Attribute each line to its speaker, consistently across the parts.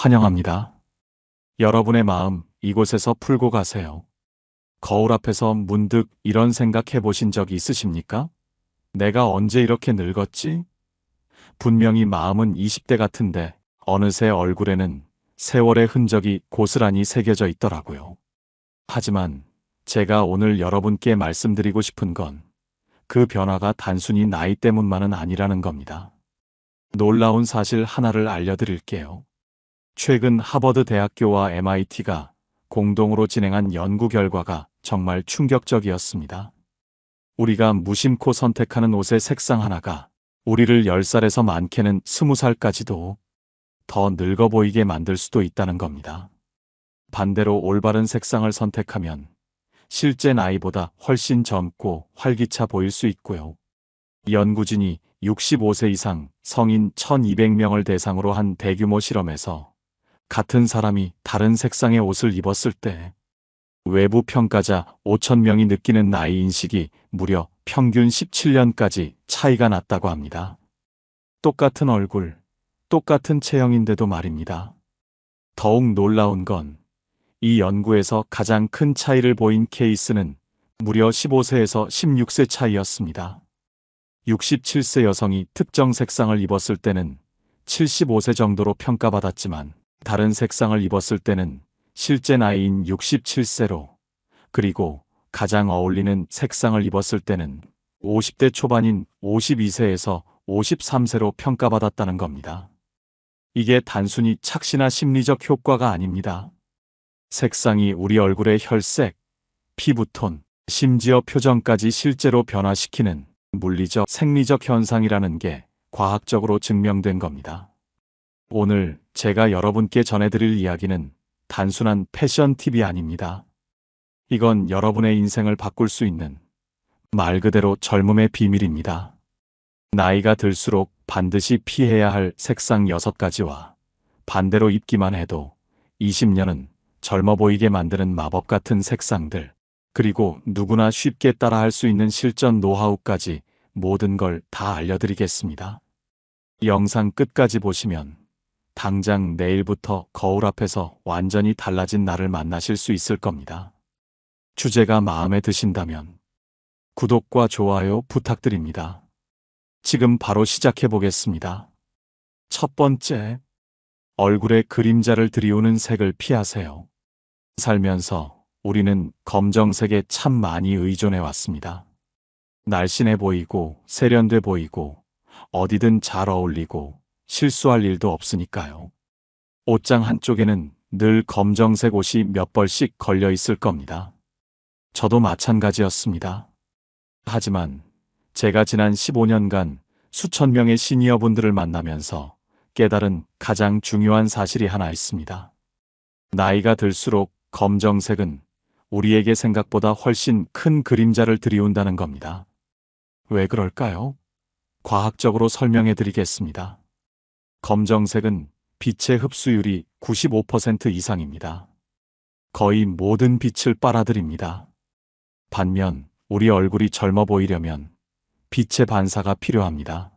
Speaker 1: 환영합니다. 여러분의 마음 이곳에서 풀고 가세요. 거울 앞에서 문득 이런 생각 해보신 적 있으십니까? 내가 언제 이렇게 늙었지? 분명히 마음은 20대 같은데 어느새 얼굴에는 세월의 흔적이 고스란히 새겨져 있더라고요. 하지만 제가 오늘 여러분께 말씀드리고 싶은 건 그 변화가 단순히 나이 때문만은 아니라는 겁니다. 놀라운 사실 하나를 알려드릴게요. 최근 하버드 대학교와 MIT가 공동으로 진행한 연구 결과가 정말 충격적이었습니다. 우리가 무심코 선택하는 옷의 색상 하나가 우리를 10살에서 많게는 20살까지도 더 늙어 보이게 만들 수도 있다는 겁니다. 반대로 올바른 색상을 선택하면 실제 나이보다 훨씬 젊고 활기차 보일 수 있고요. 연구진이 65세 이상 성인 1200명을 대상으로 한 대규모 실험에서 같은 사람이 다른 색상의 옷을 입었을 때 외부 평가자 5000명이 느끼는 나이 인식이 무려 평균 17년까지 차이가 났다고 합니다. 똑같은 얼굴, 똑같은 체형인데도 말입니다. 더욱 놀라운 건 이 연구에서 가장 큰 차이를 보인 케이스는 무려 15세에서 16세 차이였습니다. 67세 여성이 특정 색상을 입었을 때는 75세 정도로 평가받았지만 다른 색상을 입었을 때는 실제 나이인 67세로, 그리고 가장 어울리는 색상을 입었을 때는 50대 초반인 52세에서 53세로 평가받았다는 겁니다. 이게 단순히 착시나 심리적 효과가 아닙니다. 색상이 우리 얼굴의 혈색, 피부톤, 심지어 표정까지 실제로 변화시키는 물리적, 생리적 현상이라는 게 과학적으로 증명된 겁니다. 오늘 제가 여러분께 전해드릴 이야기는 단순한 패션 팁이 아닙니다. 이건 여러분의 인생을 바꿀 수 있는 말 그대로 젊음의 비밀입니다. 나이가 들수록 반드시 피해야 할 색상 6가지와 반대로 입기만 해도 20년은 젊어 보이게 만드는 마법 같은 색상들, 그리고 누구나 쉽게 따라할 수 있는 실전 노하우까지 모든 걸 다 알려드리겠습니다. 영상 끝까지 보시면 당장 내일부터 거울 앞에서 완전히 달라진 나를 만나실 수 있을 겁니다. 주제가 마음에 드신다면 구독과 좋아요 부탁드립니다. 지금 바로 시작해 보겠습니다. 첫 번째, 얼굴에 그림자를 들이우는 색을 피하세요. 살면서 우리는 검정색에 참 많이 의존해 왔습니다. 날씬해 보이고 세련돼 보이고 어디든 잘 어울리고 실수할 일도 없으니까요. 옷장 한쪽에는 늘 검정색 옷이 몇 벌씩 걸려 있을 겁니다. 저도 마찬가지였습니다. 하지만 제가 지난 15년간 수천 명의 시니어분들을 만나면서 깨달은 가장 중요한 사실이 하나 있습니다. 나이가 들수록 검정색은 우리에게 생각보다 훨씬 큰 그림자를 들이운다는 겁니다. 왜 그럴까요? 과학적으로 설명해 드리겠습니다. 검정색은 빛의 흡수율이 95% 이상입니다. 거의 모든 빛을 빨아들입니다. 반면 우리 얼굴이 젊어 보이려면 빛의 반사가 필요합니다.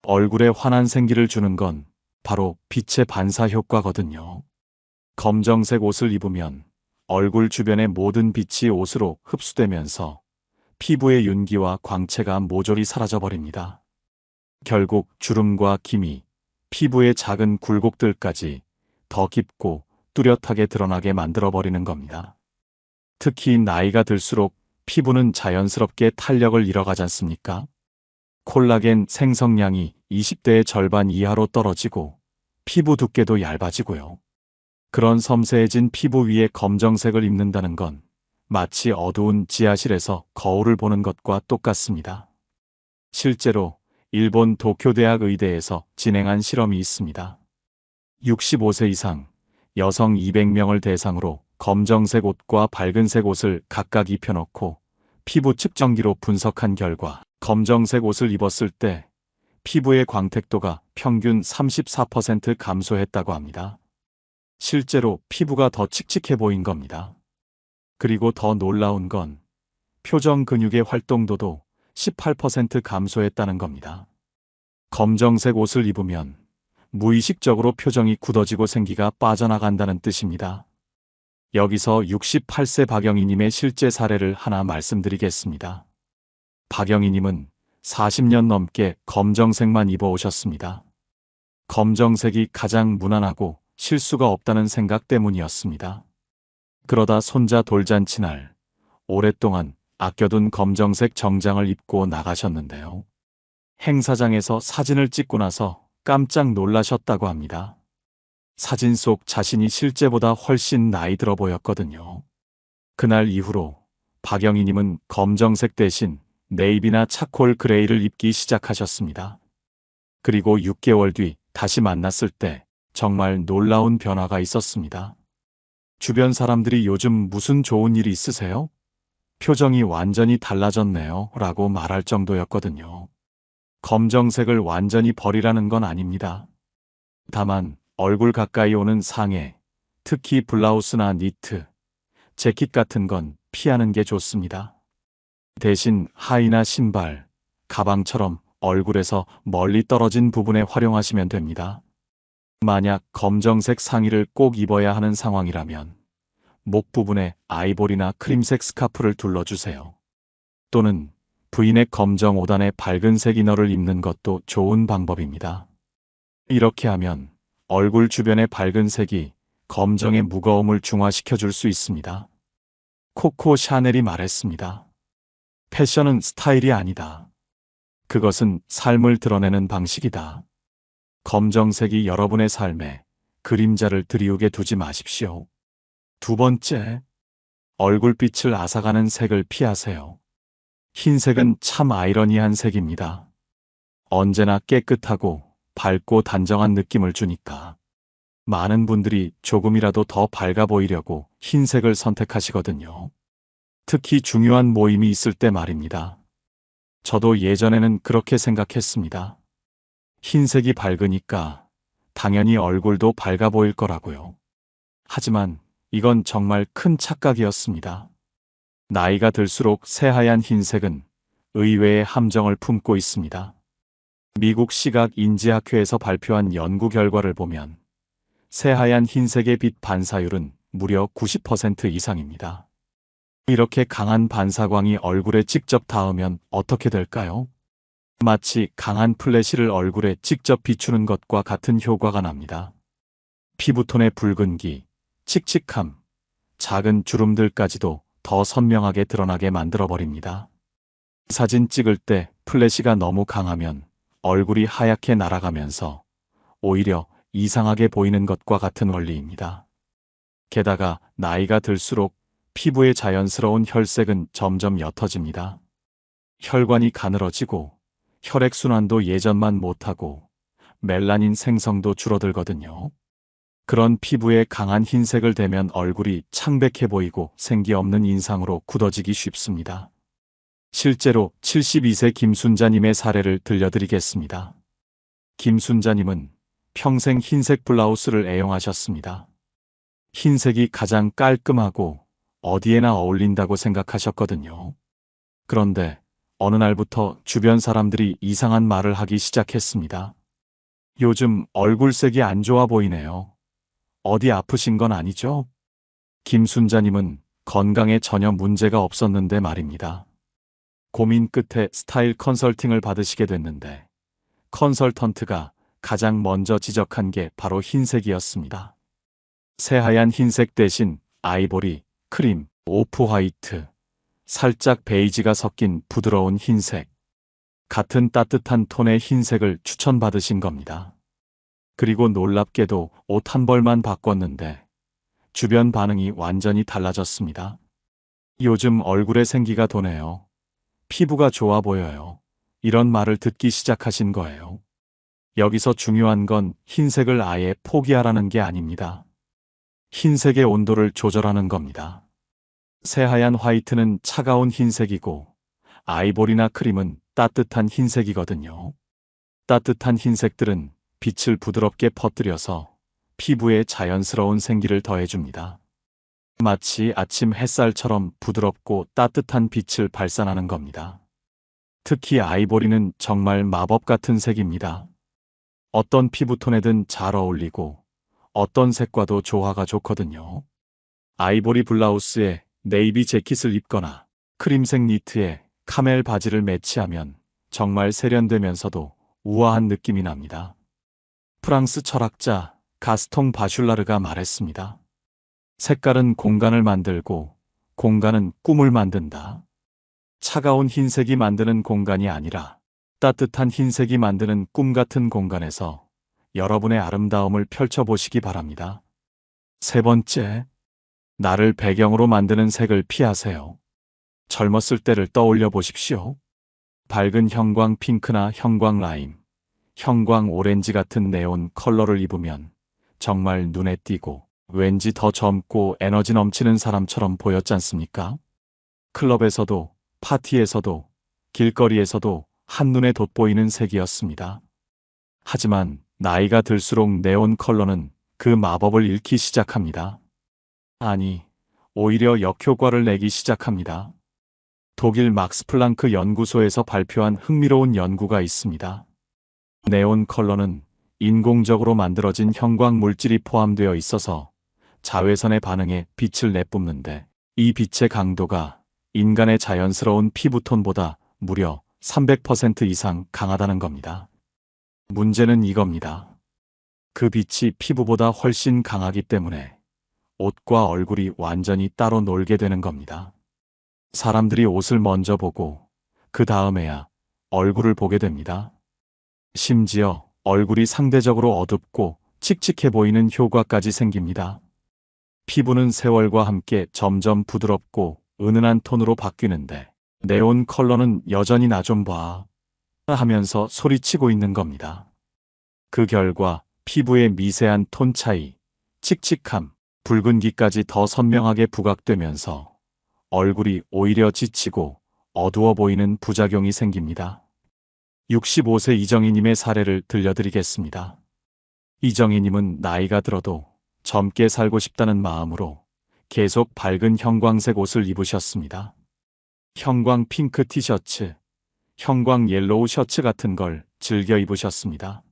Speaker 1: 얼굴에 환한 생기를 주는 건 바로 빛의 반사 효과거든요. 검정색 옷을 입으면 얼굴 주변의 모든 빛이 옷으로 흡수되면서 피부의 윤기와 광채가 모조리 사라져버립니다. 결국 주름과 기미, 피부의 작은 굴곡들까지 더 깊고 뚜렷하게 드러나게 만들어버리는 겁니다. 특히 나이가 들수록 피부는 자연스럽게 탄력을 잃어가지 않습니까? 콜라겐 생성량이 20대의 절반 이하로 떨어지고 피부 두께도 얇아지고요. 그런 섬세해진 피부 위에 검정색을 입는다는 건 마치 어두운 지하실에서 거울을 보는 것과 똑같습니다. 실제로 일본 도쿄대학 의대에서 진행한 실험이 있습니다. 65세 이상 여성 200명을 대상으로 검정색 옷과 밝은색 옷을 각각 입혀놓고 피부 측정기로 분석한 결과 검정색 옷을 입었을 때 피부의 광택도가 평균 34% 감소했다고 합니다. 실제로 피부가 더 칙칙해 보인 겁니다. 그리고 더 놀라운 건 표정 근육의 활동도도 18% 감소했다는 겁니다. 검정색 옷을 입으면 무의식적으로 표정이 굳어지고 생기가 빠져나간다는 뜻입니다. 여기서 68세 박영희님의 실제 사례를 하나 말씀드리겠습니다. 박영희님은 40년 넘게 검정색만 입어오셨습니다. 검정색이 가장 무난하고 실수가 없다는 생각 때문이었습니다. 그러다 손자 돌잔치날 오랫동안 아껴둔 검정색 정장을 입고 나가셨는데요. 행사장에서 사진을 찍고 나서 깜짝 놀라셨다고 합니다. 사진 속 자신이 실제보다 훨씬 나이 들어 보였거든요. 그날 이후로 박영희님은 검정색 대신 네이비나 차콜 그레이를 입기 시작하셨습니다. 그리고 6개월 뒤 다시 만났을 때 정말 놀라운 변화가 있었습니다. 주변 사람들이 요즘 무슨 좋은 일이 있으세요? 표정이 완전히 달라졌네요 라고 말할 정도였거든요. 검정색을 완전히 버리라는 건 아닙니다. 다만 얼굴 가까이 오는 상의, 특히 블라우스나 니트, 재킷 같은 건 피하는 게 좋습니다. 대신 하의나 신발, 가방처럼 얼굴에서 멀리 떨어진 부분에 활용하시면 됩니다. 만약 검정색 상의를 꼭 입어야 하는 상황이라면 목 부분에 아이보리나 크림색 스카프를 둘러주세요. 또는 V넥 검정 5단의 밝은색 이너를 입는 것도 좋은 방법입니다. 이렇게 하면 얼굴 주변의 밝은 색이 검정의 무거움을 중화시켜 줄 수 있습니다. 코코 샤넬이 말했습니다. 패션은 스타일이 아니다. 그것은 삶을 드러내는 방식이다. 검정색이 여러분의 삶에 그림자를 드리우게 두지 마십시오. 두 번째, 얼굴빛을 앗아가는 색을 피하세요. 흰색은 참 아이러니한 색입니다. 언제나 깨끗하고 밝고 단정한 느낌을 주니까 많은 분들이 조금이라도 더 밝아 보이려고 흰색을 선택하시거든요. 특히 중요한 모임이 있을 때 말입니다. 저도 예전에는 그렇게 생각했습니다. 흰색이 밝으니까 당연히 얼굴도 밝아 보일 거라고요. 하지만 이건 정말 큰 착각이었습니다. 나이가 들수록 새하얀 흰색은 의외의 함정을 품고 있습니다. 미국 시각인지학회에서 발표한 연구 결과를 보면 새하얀 흰색의 빛 반사율은 무려 90% 이상입니다. 이렇게 강한 반사광이 얼굴에 직접 닿으면 어떻게 될까요? 마치 강한 플래시를 얼굴에 직접 비추는 것과 같은 효과가 납니다. 피부톤의 붉은기, 칙칙함, 작은 주름들까지도 더 선명하게 드러나게 만들어버립니다. 사진 찍을 때 플래시가 너무 강하면 얼굴이 하얗게 날아가면서 오히려 이상하게 보이는 것과 같은 원리입니다. 게다가 나이가 들수록 피부의 자연스러운 혈색은 점점 옅어집니다. 혈관이 가늘어지고 혈액순환도 예전만 못하고 멜라닌 생성도 줄어들거든요. 그런 피부에 강한 흰색을 대면 얼굴이 창백해 보이고 생기 없는 인상으로 굳어지기 쉽습니다. 실제로 72세 김순자님의 사례를 들려드리겠습니다. 김순자님은 평생 흰색 블라우스를 애용하셨습니다. 흰색이 가장 깔끔하고 어디에나 어울린다고 생각하셨거든요. 그런데 어느 날부터 주변 사람들이 이상한 말을 하기 시작했습니다. 요즘 얼굴색이 안 좋아 보이네요. 어디 아프신 건 아니죠? 김순자님은 건강에 전혀 문제가 없었는데 말입니다. 고민 끝에 스타일 컨설팅을 받으시게 됐는데 컨설턴트가 가장 먼저 지적한 게 바로 흰색이었습니다. 새하얀 흰색 대신 아이보리, 크림, 오프 화이트, 살짝 베이지가 섞인 부드러운 흰색, 같은 따뜻한 톤의 흰색을 추천받으신 겁니다. 그리고 놀랍게도 옷 한 벌만 바꿨는데 주변 반응이 완전히 달라졌습니다. 요즘 얼굴에 생기가 도네요. 피부가 좋아 보여요. 이런 말을 듣기 시작하신 거예요. 여기서 중요한 건 흰색을 아예 포기하라는 게 아닙니다. 흰색의 온도를 조절하는 겁니다. 새하얀 화이트는 차가운 흰색이고 아이보리나 크림은 따뜻한 흰색이거든요. 따뜻한 흰색들은 빛을 부드럽게 퍼뜨려서 피부에 자연스러운 생기를 더해줍니다. 마치 아침 햇살처럼 부드럽고 따뜻한 빛을 발산하는 겁니다. 특히 아이보리는 정말 마법 같은 색입니다. 어떤 피부톤에든 잘 어울리고 어떤 색과도 조화가 좋거든요. 아이보리 블라우스에 네이비 재킷을 입거나 크림색 니트에 카멜 바지를 매치하면 정말 세련되면서도 우아한 느낌이 납니다. 프랑스 철학자 가스통 바슐라르가 말했습니다. 색깔은 공간을 만들고 공간은 꿈을 만든다. 차가운 흰색이 만드는 공간이 아니라 따뜻한 흰색이 만드는 꿈 같은 공간에서 여러분의 아름다움을 펼쳐보시기 바랍니다. 세 번째, 나를 배경으로 만드는 색을 피하세요. 젊었을 때를 떠올려 보십시오. 밝은 형광 핑크나 형광 라임, 형광 오렌지 같은 네온 컬러를 입으면 정말 눈에 띄고 왠지 더 젊고 에너지 넘치는 사람처럼 보였지 않습니까? 클럽에서도 파티에서도 길거리에서도 한눈에 돋보이는 색이었습니다. 하지만 나이가 들수록 네온 컬러는 그 마법을 잃기 시작합니다. 아니, 오히려 역효과를 내기 시작합니다. 독일 막스 플랑크 연구소에서 발표한 흥미로운 연구가 있습니다. 네온 컬러는 인공적으로 만들어진 형광 물질이 포함되어 있어서 자외선에 반응해 빛을 내뿜는데 이 빛의 강도가 인간의 자연스러운 피부톤보다 무려 300% 이상 강하다는 겁니다. 문제는 이겁니다. 그 빛이 피부보다 훨씬 강하기 때문에 옷과 얼굴이 완전히 따로 놀게 되는 겁니다. 사람들이 옷을 먼저 보고 그 다음에야 얼굴을 보게 됩니다. 심지어 얼굴이 상대적으로 어둡고 칙칙해 보이는 효과까지 생깁니다. 피부는 세월과 함께 점점 부드럽고 은은한 톤으로 바뀌는데 네온 컬러는 여전히 나 좀 봐 하면서 소리치고 있는 겁니다. 그 결과 피부의 미세한 톤 차이, 칙칙함, 붉은기까지 더 선명하게 부각되면서 얼굴이 오히려 지치고 어두워 보이는 부작용이 생깁니다. 65세 이정희님의 사례를 들려드리겠습니다. 이정희님은 나이가 들어도 젊게 살고 싶다는 마음으로 계속 밝은 형광색 옷을 입으셨습니다. 형광 핑크 티셔츠, 형광 옐로우 셔츠 같은 걸 즐겨 입으셨습니다.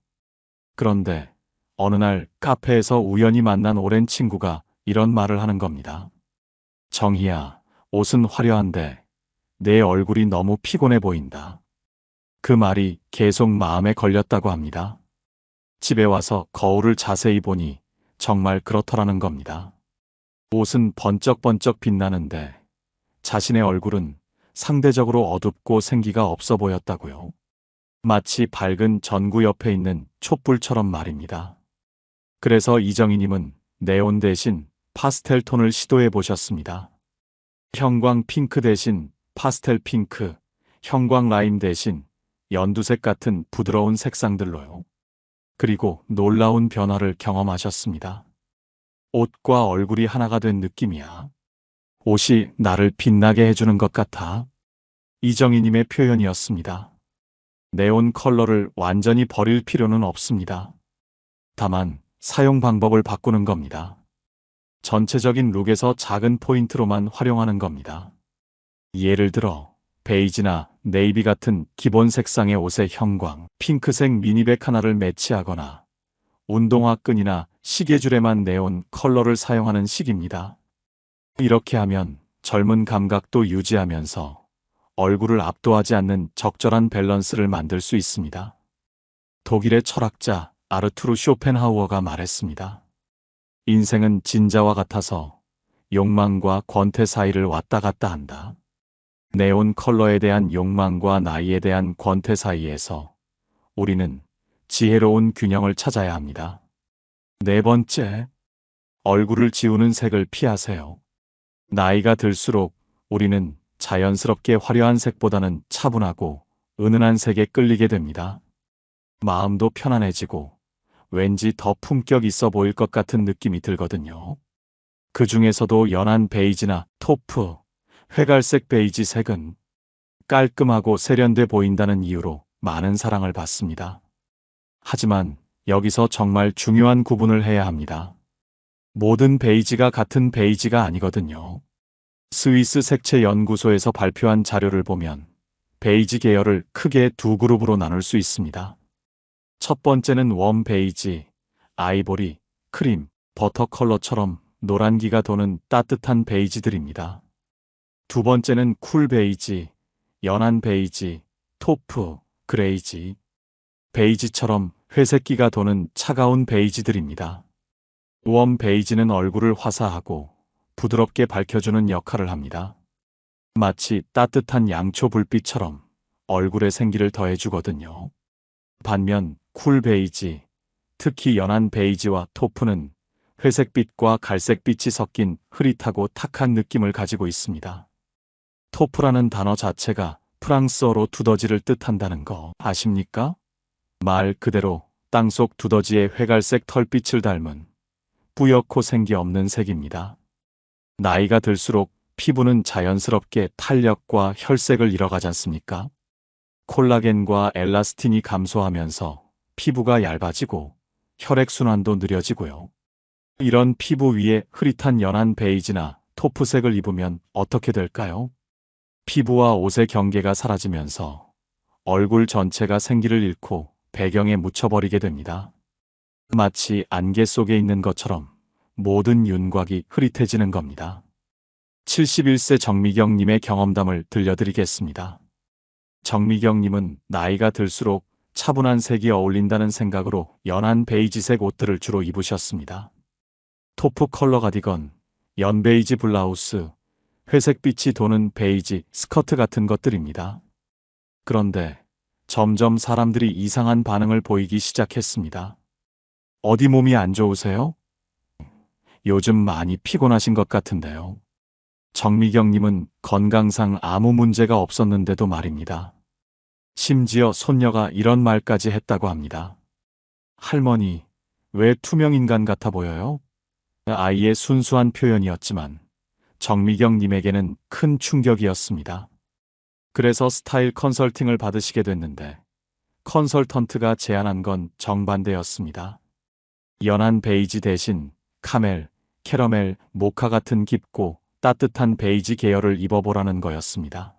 Speaker 1: 그런데 어느 날 카페에서 우연히 만난 오랜 친구가 이런 말을 하는 겁니다. 정희야, 옷은 화려한데 내 얼굴이 너무 피곤해 보인다. 그 말이 계속 마음에 걸렸다고 합니다. 집에 와서 거울을 자세히 보니 정말 그렇더라는 겁니다. 옷은 번쩍번쩍 빛나는데 자신의 얼굴은 상대적으로 어둡고 생기가 없어 보였다고요. 마치 밝은 전구 옆에 있는 촛불처럼 말입니다. 그래서 이정희님은 네온 대신 파스텔 톤을 시도해 보셨습니다. 형광 핑크 대신 파스텔 핑크, 형광 라임 대신 연두색 같은 부드러운 색상들로요. 그리고 놀라운 변화를 경험하셨습니다. 옷과 얼굴이 하나가 된 느낌이야. 옷이 나를 빛나게 해주는 것 같아. 이정희님의 표현이었습니다. 네온 컬러를 완전히 버릴 필요는 없습니다. 다만 사용 방법을 바꾸는 겁니다. 전체적인 룩에서 작은 포인트로만 활용하는 겁니다. 예를 들어 베이지나 네이비 같은 기본 색상의 옷에 형광, 핑크색 미니백 하나를 매치하거나 운동화 끈이나 시계줄에만 네온 컬러를 사용하는 식입니다. 이렇게 하면 젊은 감각도 유지하면서 얼굴을 압도하지 않는 적절한 밸런스를 만들 수 있습니다. 독일의 철학자 아르투르 쇼펜하우어가 말했습니다. 인생은 진자와 같아서 욕망과 권태 사이를 왔다 갔다 한다. 네온 컬러에 대한 욕망과 나이에 대한 권태 사이에서 우리는 지혜로운 균형을 찾아야 합니다. 네 번째, 얼굴을 지우는 색을 피하세요. 나이가 들수록 우리는 자연스럽게 화려한 색보다는 차분하고 은은한 색에 끌리게 됩니다. 마음도 편안해지고 왠지 더 품격 있어 보일 것 같은 느낌이 들거든요. 그 중에서도 연한 베이지나 토프, 회갈색 베이지 색은 깔끔하고 세련돼 보인다는 이유로 많은 사랑을 받습니다. 하지만 여기서 정말 중요한 구분을 해야 합니다. 모든 베이지가 같은 베이지가 아니거든요. 스위스 색채 연구소에서 발표한 자료를 보면 베이지 계열을 크게 두 그룹으로 나눌 수 있습니다. 첫 번째는 웜 베이지, 아이보리, 크림, 버터 컬러처럼 노란기가 도는 따뜻한 베이지들입니다. 두 번째는 쿨 베이지, 연한 베이지, 토프, 그레이지, 베이지처럼 회색기가 도는 차가운 베이지들입니다. 웜 베이지는 얼굴을 화사하고 부드럽게 밝혀주는 역할을 합니다. 마치 따뜻한 양초 불빛처럼 얼굴에 생기를 더해주거든요. 반면 쿨 베이지, 특히 연한 베이지와 토프는 회색빛과 갈색빛이 섞인 흐릿하고 탁한 느낌을 가지고 있습니다. 토프라는 단어 자체가 프랑스어로 두더지를 뜻한다는 거 아십니까? 말 그대로 땅속 두더지의 회갈색 털빛을 닮은 뿌옇고 생기 없는 색입니다. 나이가 들수록 피부는 자연스럽게 탄력과 혈색을 잃어가지 않습니까? 콜라겐과 엘라스틴이 감소하면서 피부가 얇아지고 혈액순환도 느려지고요. 이런 피부 위에 흐릿한 연한 베이지나 토프색을 입으면 어떻게 될까요? 피부와 옷의 경계가 사라지면서 얼굴 전체가 생기를 잃고 배경에 묻혀버리게 됩니다. 마치 안개 속에 있는 것처럼 모든 윤곽이 흐릿해지는 겁니다. 71세 정미경님의 경험담을 들려드리겠습니다. 정미경님은 나이가 들수록 차분한 색이 어울린다는 생각으로 연한 베이지색 옷들을 주로 입으셨습니다. 토프 컬러 가디건, 연베이지 블라우스, 회색빛이 도는 베이지 스커트 같은 것들입니다. 그런데 점점 사람들이 이상한 반응을 보이기 시작했습니다. 어디 몸이 안 좋으세요? 요즘 많이 피곤하신 것 같은데요. 정미경님은 건강상 아무 문제가 없었는데도 말입니다. 심지어 손녀가 이런 말까지 했다고 합니다. 할머니, 왜 투명인간 같아 보여요? 아이의 순수한 표현이었지만 정미경님에게는 큰 충격이었습니다. 그래서 스타일 컨설팅을 받으시게 됐는데 컨설턴트가 제안한 건 정반대였습니다. 연한 베이지 대신 카멜, 캐러멜, 모카 같은 깊고 따뜻한 베이지 계열을 입어보라는 거였습니다.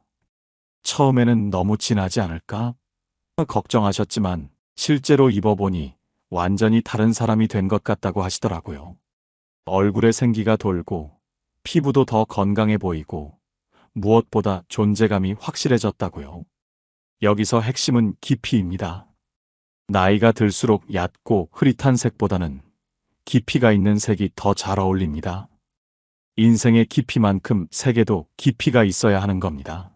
Speaker 1: 처음에는 너무 진하지 않을까? 걱정하셨지만 실제로 입어보니 완전히 다른 사람이 된 것 같다고 하시더라고요. 얼굴에 생기가 돌고 피부도 더 건강해 보이고 무엇보다 존재감이 확실해졌다고요. 여기서 핵심은 깊이입니다. 나이가 들수록 얕고 흐릿한 색보다는 깊이가 있는 색이 더 잘 어울립니다. 인생의 깊이만큼 색에도 깊이가 있어야 하는 겁니다.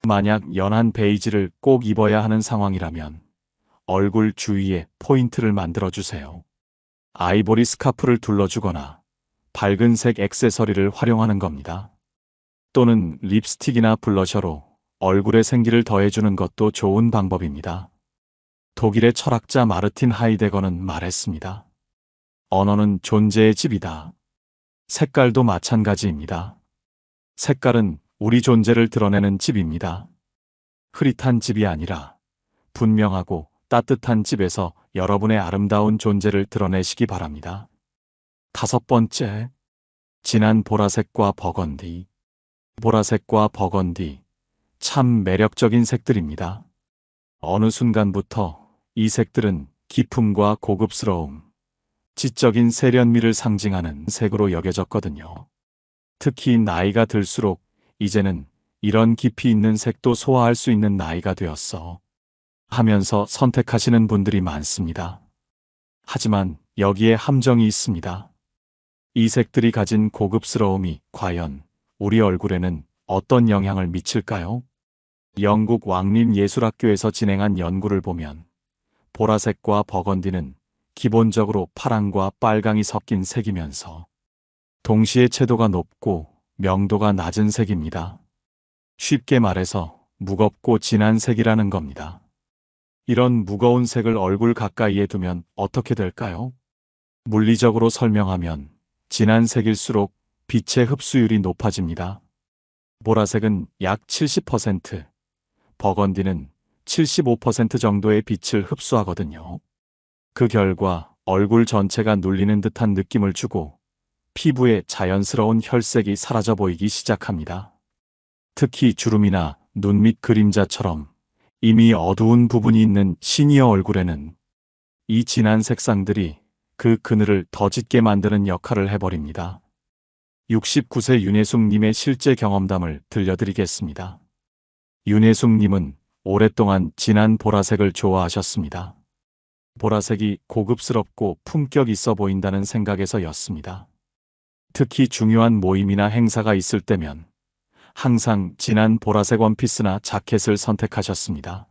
Speaker 1: 만약 연한 베이지를 꼭 입어야 하는 상황이라면 얼굴 주위에 포인트를 만들어주세요. 아이보리 스카프를 둘러주거나 밝은 색 액세서리를 활용하는 겁니다. 또는 립스틱이나 블러셔로 얼굴에 생기를 더해주는 것도 좋은 방법입니다. 독일의 철학자 마르틴 하이데거는 말했습니다. 언어는 존재의 집이다. 색깔도 마찬가지입니다. 색깔은 우리 존재를 드러내는 집입니다. 흐릿한 집이 아니라 분명하고 따뜻한 집에서 여러분의 아름다운 존재를 드러내시기 바랍니다. 다섯 번째, 진한 보라색과 버건디. 보라색과 버건디, 참 매력적인 색들입니다. 어느 순간부터 이 색들은 기품과 고급스러움, 지적인 세련미를 상징하는 색으로 여겨졌거든요. 특히 나이가 들수록 이제는 이런 깊이 있는 색도 소화할 수 있는 나이가 되었어 하면서 선택하시는 분들이 많습니다. 하지만 여기에 함정이 있습니다. 이 색들이 가진 고급스러움이 과연 우리 얼굴에는 어떤 영향을 미칠까요? 영국 왕립예술학교에서 진행한 연구를 보면 보라색과 버건디는 기본적으로 파랑과 빨강이 섞인 색이면서 동시에 채도가 높고 명도가 낮은 색입니다. 쉽게 말해서 무겁고 진한 색이라는 겁니다. 이런 무거운 색을 얼굴 가까이에 두면 어떻게 될까요? 물리적으로 설명하면 진한 색일수록 빛의 흡수율이 높아집니다. 보라색은 약 70%, 버건디는 75% 정도의 빛을 흡수하거든요. 그 결과 얼굴 전체가 눌리는 듯한 느낌을 주고 피부의 자연스러운 혈색이 사라져 보이기 시작합니다. 특히 주름이나 눈 밑 그림자처럼 이미 어두운 부분이 있는 시니어 얼굴에는 이 진한 색상들이 그 그늘을 더 짙게 만드는 역할을 해버립니다. 69세 윤혜숙님의 실제 경험담을 들려드리겠습니다. 윤혜숙님은 오랫동안 진한 보라색을 좋아하셨습니다. 보라색이 고급스럽고 품격 있어 보인다는 생각에서였습니다. 특히 중요한 모임이나 행사가 있을 때면 항상 진한 보라색 원피스나 자켓을 선택하셨습니다.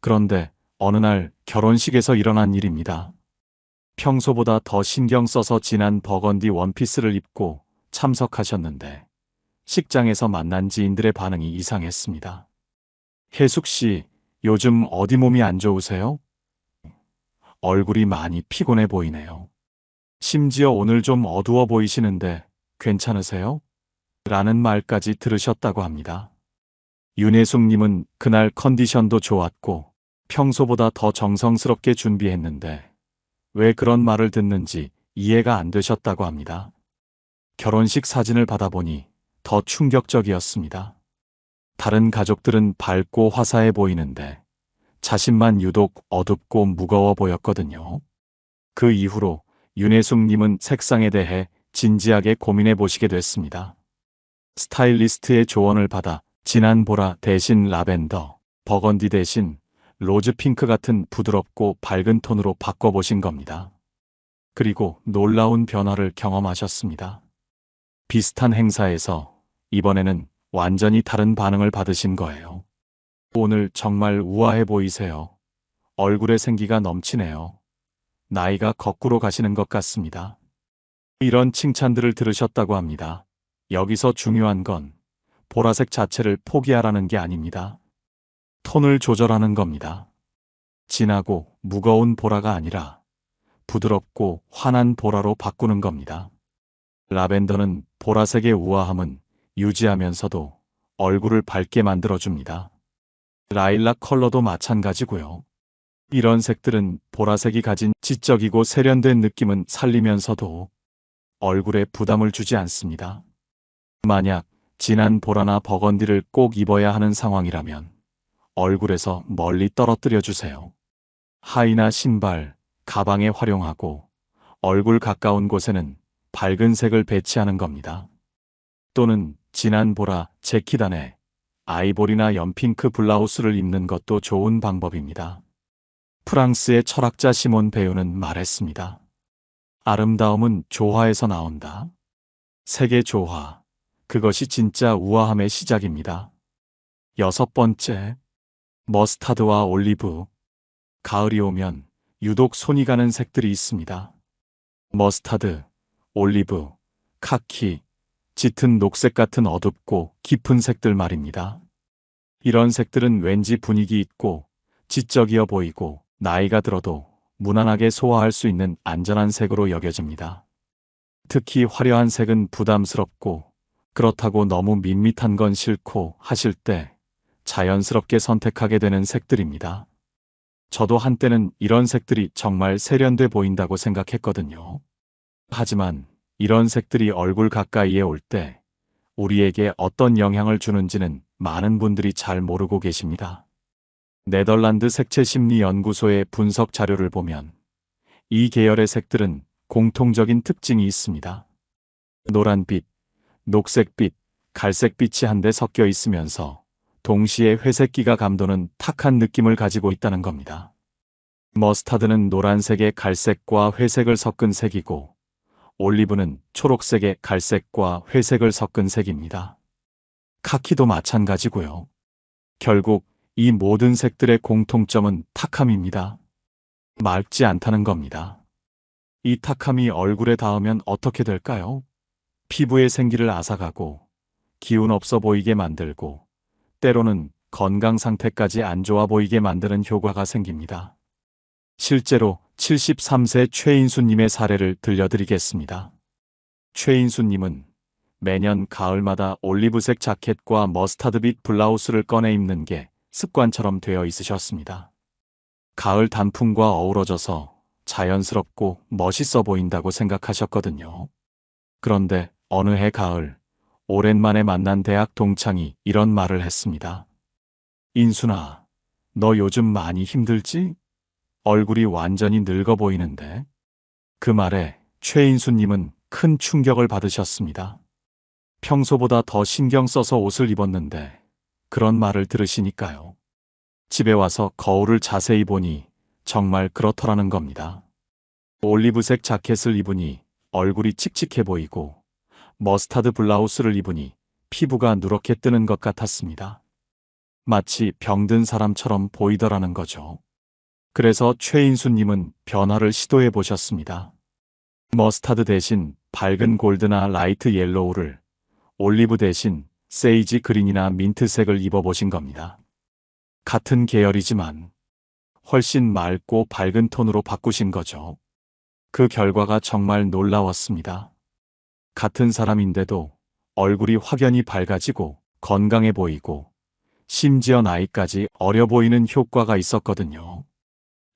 Speaker 1: 그런데 어느 날 결혼식에서 일어난 일입니다. 평소보다 더 신경 써서 진한 버건디 원피스를 입고 참석하셨는데 식장에서 만난 지인들의 반응이 이상했습니다. 혜숙 씨, 요즘 어디 몸이 안 좋으세요? 얼굴이 많이 피곤해 보이네요. 심지어 오늘 좀 어두워 보이시는데 괜찮으세요? 라는 말까지 들으셨다고 합니다. 윤혜숙님은 그날 컨디션도 좋았고 평소보다 더 정성스럽게 준비했는데 왜 그런 말을 듣는지 이해가 안 되셨다고 합니다. 결혼식 사진을 받아보니 더 충격적이었습니다. 다른 가족들은 밝고 화사해 보이는데 자신만 유독 어둡고 무거워 보였거든요. 그 이후로 윤혜숙님은 색상에 대해 진지하게 고민해 보시게 됐습니다. 스타일리스트의 조언을 받아 진한 보라 대신 라벤더, 버건디 대신 로즈 핑크 같은 부드럽고 밝은 톤으로 바꿔보신 겁니다. 그리고 놀라운 변화를 경험하셨습니다. 비슷한 행사에서 이번에는 완전히 다른 반응을 받으신 거예요. 오늘 정말 우아해 보이세요. 얼굴에 생기가 넘치네요. 나이가 거꾸로 가시는 것 같습니다. 이런 칭찬들을 들으셨다고 합니다. 여기서 중요한 건 보라색 자체를 포기하라는 게 아닙니다. 톤을 조절하는 겁니다. 진하고 무거운 보라가 아니라 부드럽고 환한 보라로 바꾸는 겁니다. 라벤더는 보라색의 우아함은 유지하면서도 얼굴을 밝게 만들어줍니다. 라일락 컬러도 마찬가지고요. 이런 색들은 보라색이 가진 지적이고 세련된 느낌은 살리면서도 얼굴에 부담을 주지 않습니다. 만약 진한 보라나 버건디를 꼭 입어야 하는 상황이라면 얼굴에서 멀리 떨어뜨려 주세요. 하의나 신발, 가방에 활용하고 얼굴 가까운 곳에는 밝은 색을 배치하는 겁니다. 또는 진한 보라 재킷 안에 아이보리나 연핑크 블라우스를 입는 것도 좋은 방법입니다. 프랑스의 철학자 시몬 베요는 말했습니다. 아름다움은 조화에서 나온다. 색의 조화, 그것이 진짜 우아함의 시작입니다. 6번째, 머스타드와 올리브. 가을이 오면 유독 손이 가는 색들이 있습니다. 머스타드, 올리브, 카키, 짙은 녹색 같은 어둡고 깊은 색들 말입니다. 이런 색들은 왠지 분위기 있고 지적이어 보이고 나이가 들어도 무난하게 소화할 수 있는 안전한 색으로 여겨집니다. 특히 화려한 색은 부담스럽고 그렇다고 너무 밋밋한 건 싫고 하실 때 자연스럽게 선택하게 되는 색들입니다. 저도 한때는 이런 색들이 정말 세련돼 보인다고 생각했거든요. 하지만 이런 색들이 얼굴 가까이에 올 때 우리에게 어떤 영향을 주는지는 많은 분들이 잘 모르고 계십니다. 네덜란드 색채심리연구소의 분석 자료를 보면 이 계열의 색들은 공통적인 특징이 있습니다. 노란빛, 녹색빛, 갈색빛이 한데 섞여 있으면서 동시에 회색기가 감도는 탁한 느낌을 가지고 있다는 겁니다. 머스타드는 노란색의 갈색과 회색을 섞은 색이고 올리브는 초록색의 갈색과 회색을 섞은 색입니다. 카키도 마찬가지고요. 결국 이 모든 색들의 공통점은 탁함입니다. 맑지 않다는 겁니다. 이 탁함이 얼굴에 닿으면 어떻게 될까요? 피부의 생기를 앗아가고 기운 없어 보이게 만들고 때로는 건강 상태까지 안 좋아 보이게 만드는 효과가 생깁니다. 실제로 73세 최인수님의 사례를 들려드리겠습니다. 최인수님은 매년 가을마다 올리브색 자켓과 머스타드빛 블라우스를 꺼내 입는 게 습관처럼 되어 있으셨습니다. 가을 단풍과 어우러져서 자연스럽고 멋있어 보인다고 생각하셨거든요. 그런데 어느 해 가을, 오랜만에 만난 대학 동창이 이런 말을 했습니다. 인순아, 너 요즘 많이 힘들지? 얼굴이 완전히 늙어 보이는데. 그 말에 최인수님은 큰 충격을 받으셨습니다. 평소보다 더 신경 써서 옷을 입었는데 그런 말을 들으시니까요. 집에 와서 거울을 자세히 보니 정말 그렇더라는 겁니다. 올리브색 자켓을 입으니 얼굴이 칙칙해 보이고 머스타드 블라우스를 입으니 피부가 누렇게 뜨는 것 같았습니다. 마치 병든 사람처럼 보이더라는 거죠. 그래서 최인수님은 변화를 시도해 보셨습니다. 머스타드 대신 밝은 골드나 라이트 옐로우를, 올리브 대신 세이지 그린이나 민트색을 입어보신 겁니다. 같은 계열이지만 훨씬 맑고 밝은 톤으로 바꾸신 거죠. 그 결과가 정말 놀라웠습니다. 같은 사람인데도 얼굴이 확연히 밝아지고 건강해 보이고 심지어 나이까지 어려 보이는 효과가 있었거든요.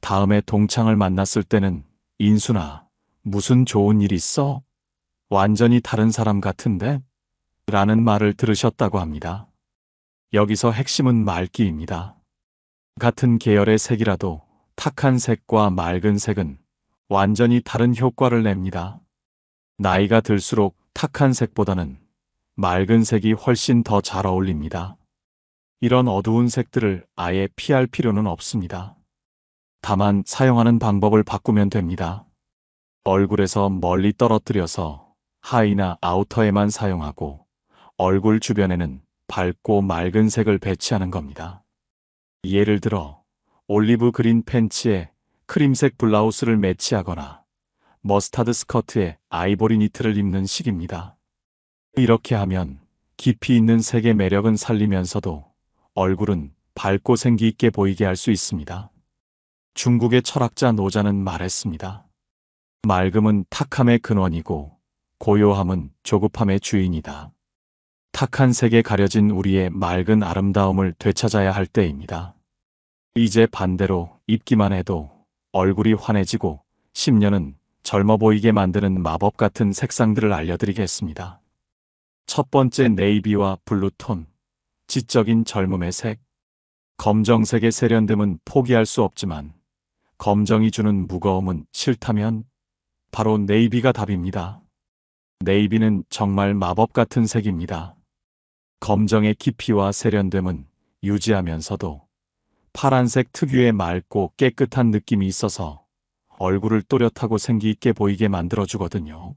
Speaker 1: 다음에 동창을 만났을 때는 인수나 무슨 좋은 일 있어? 완전히 다른 사람 같은데? 라는 말을 들으셨다고 합니다. 여기서 핵심은 맑기입니다. 같은 계열의 색이라도 탁한 색과 맑은 색은 완전히 다른 효과를 냅니다. 나이가 들수록 탁한 색보다는 맑은 색이 훨씬 더 잘 어울립니다. 이런 어두운 색들을 아예 피할 필요는 없습니다. 다만 사용하는 방법을 바꾸면 됩니다. 얼굴에서 멀리 떨어뜨려서 하의나 아우터에만 사용하고 얼굴 주변에는 밝고 맑은 색을 배치하는 겁니다. 예를 들어 올리브 그린 팬츠에 크림색 블라우스를 매치하거나 머스타드 스커트에 아이보리 니트를 입는 식입니다. 이렇게 하면 깊이 있는 색의 매력은 살리면서도 얼굴은 밝고 생기 있게 보이게 할 수 있습니다. 중국의 철학자 노자는 말했습니다. 맑음은 탁함의 근원이고 고요함은 조급함의 주인이다. 탁한 색에 가려진 우리의 맑은 아름다움을 되찾아야 할 때입니다. 이제 반대로 입기만 해도 얼굴이 환해지고 10년은 젊어 보이게 만드는 마법 같은 색상들을 알려드리겠습니다. 첫 번째, 네이비와 블루톤, 지적인 젊음의 색. 검정색의 세련됨은 포기할 수 없지만 검정이 주는 무거움은 싫다면 바로 네이비가 답입니다. 네이비는 정말 마법 같은 색입니다. 검정의 깊이와 세련됨은 유지하면서도 파란색 특유의 맑고 깨끗한 느낌이 있어서 얼굴을 또렷하고 생기 있게 보이게 만들어주거든요.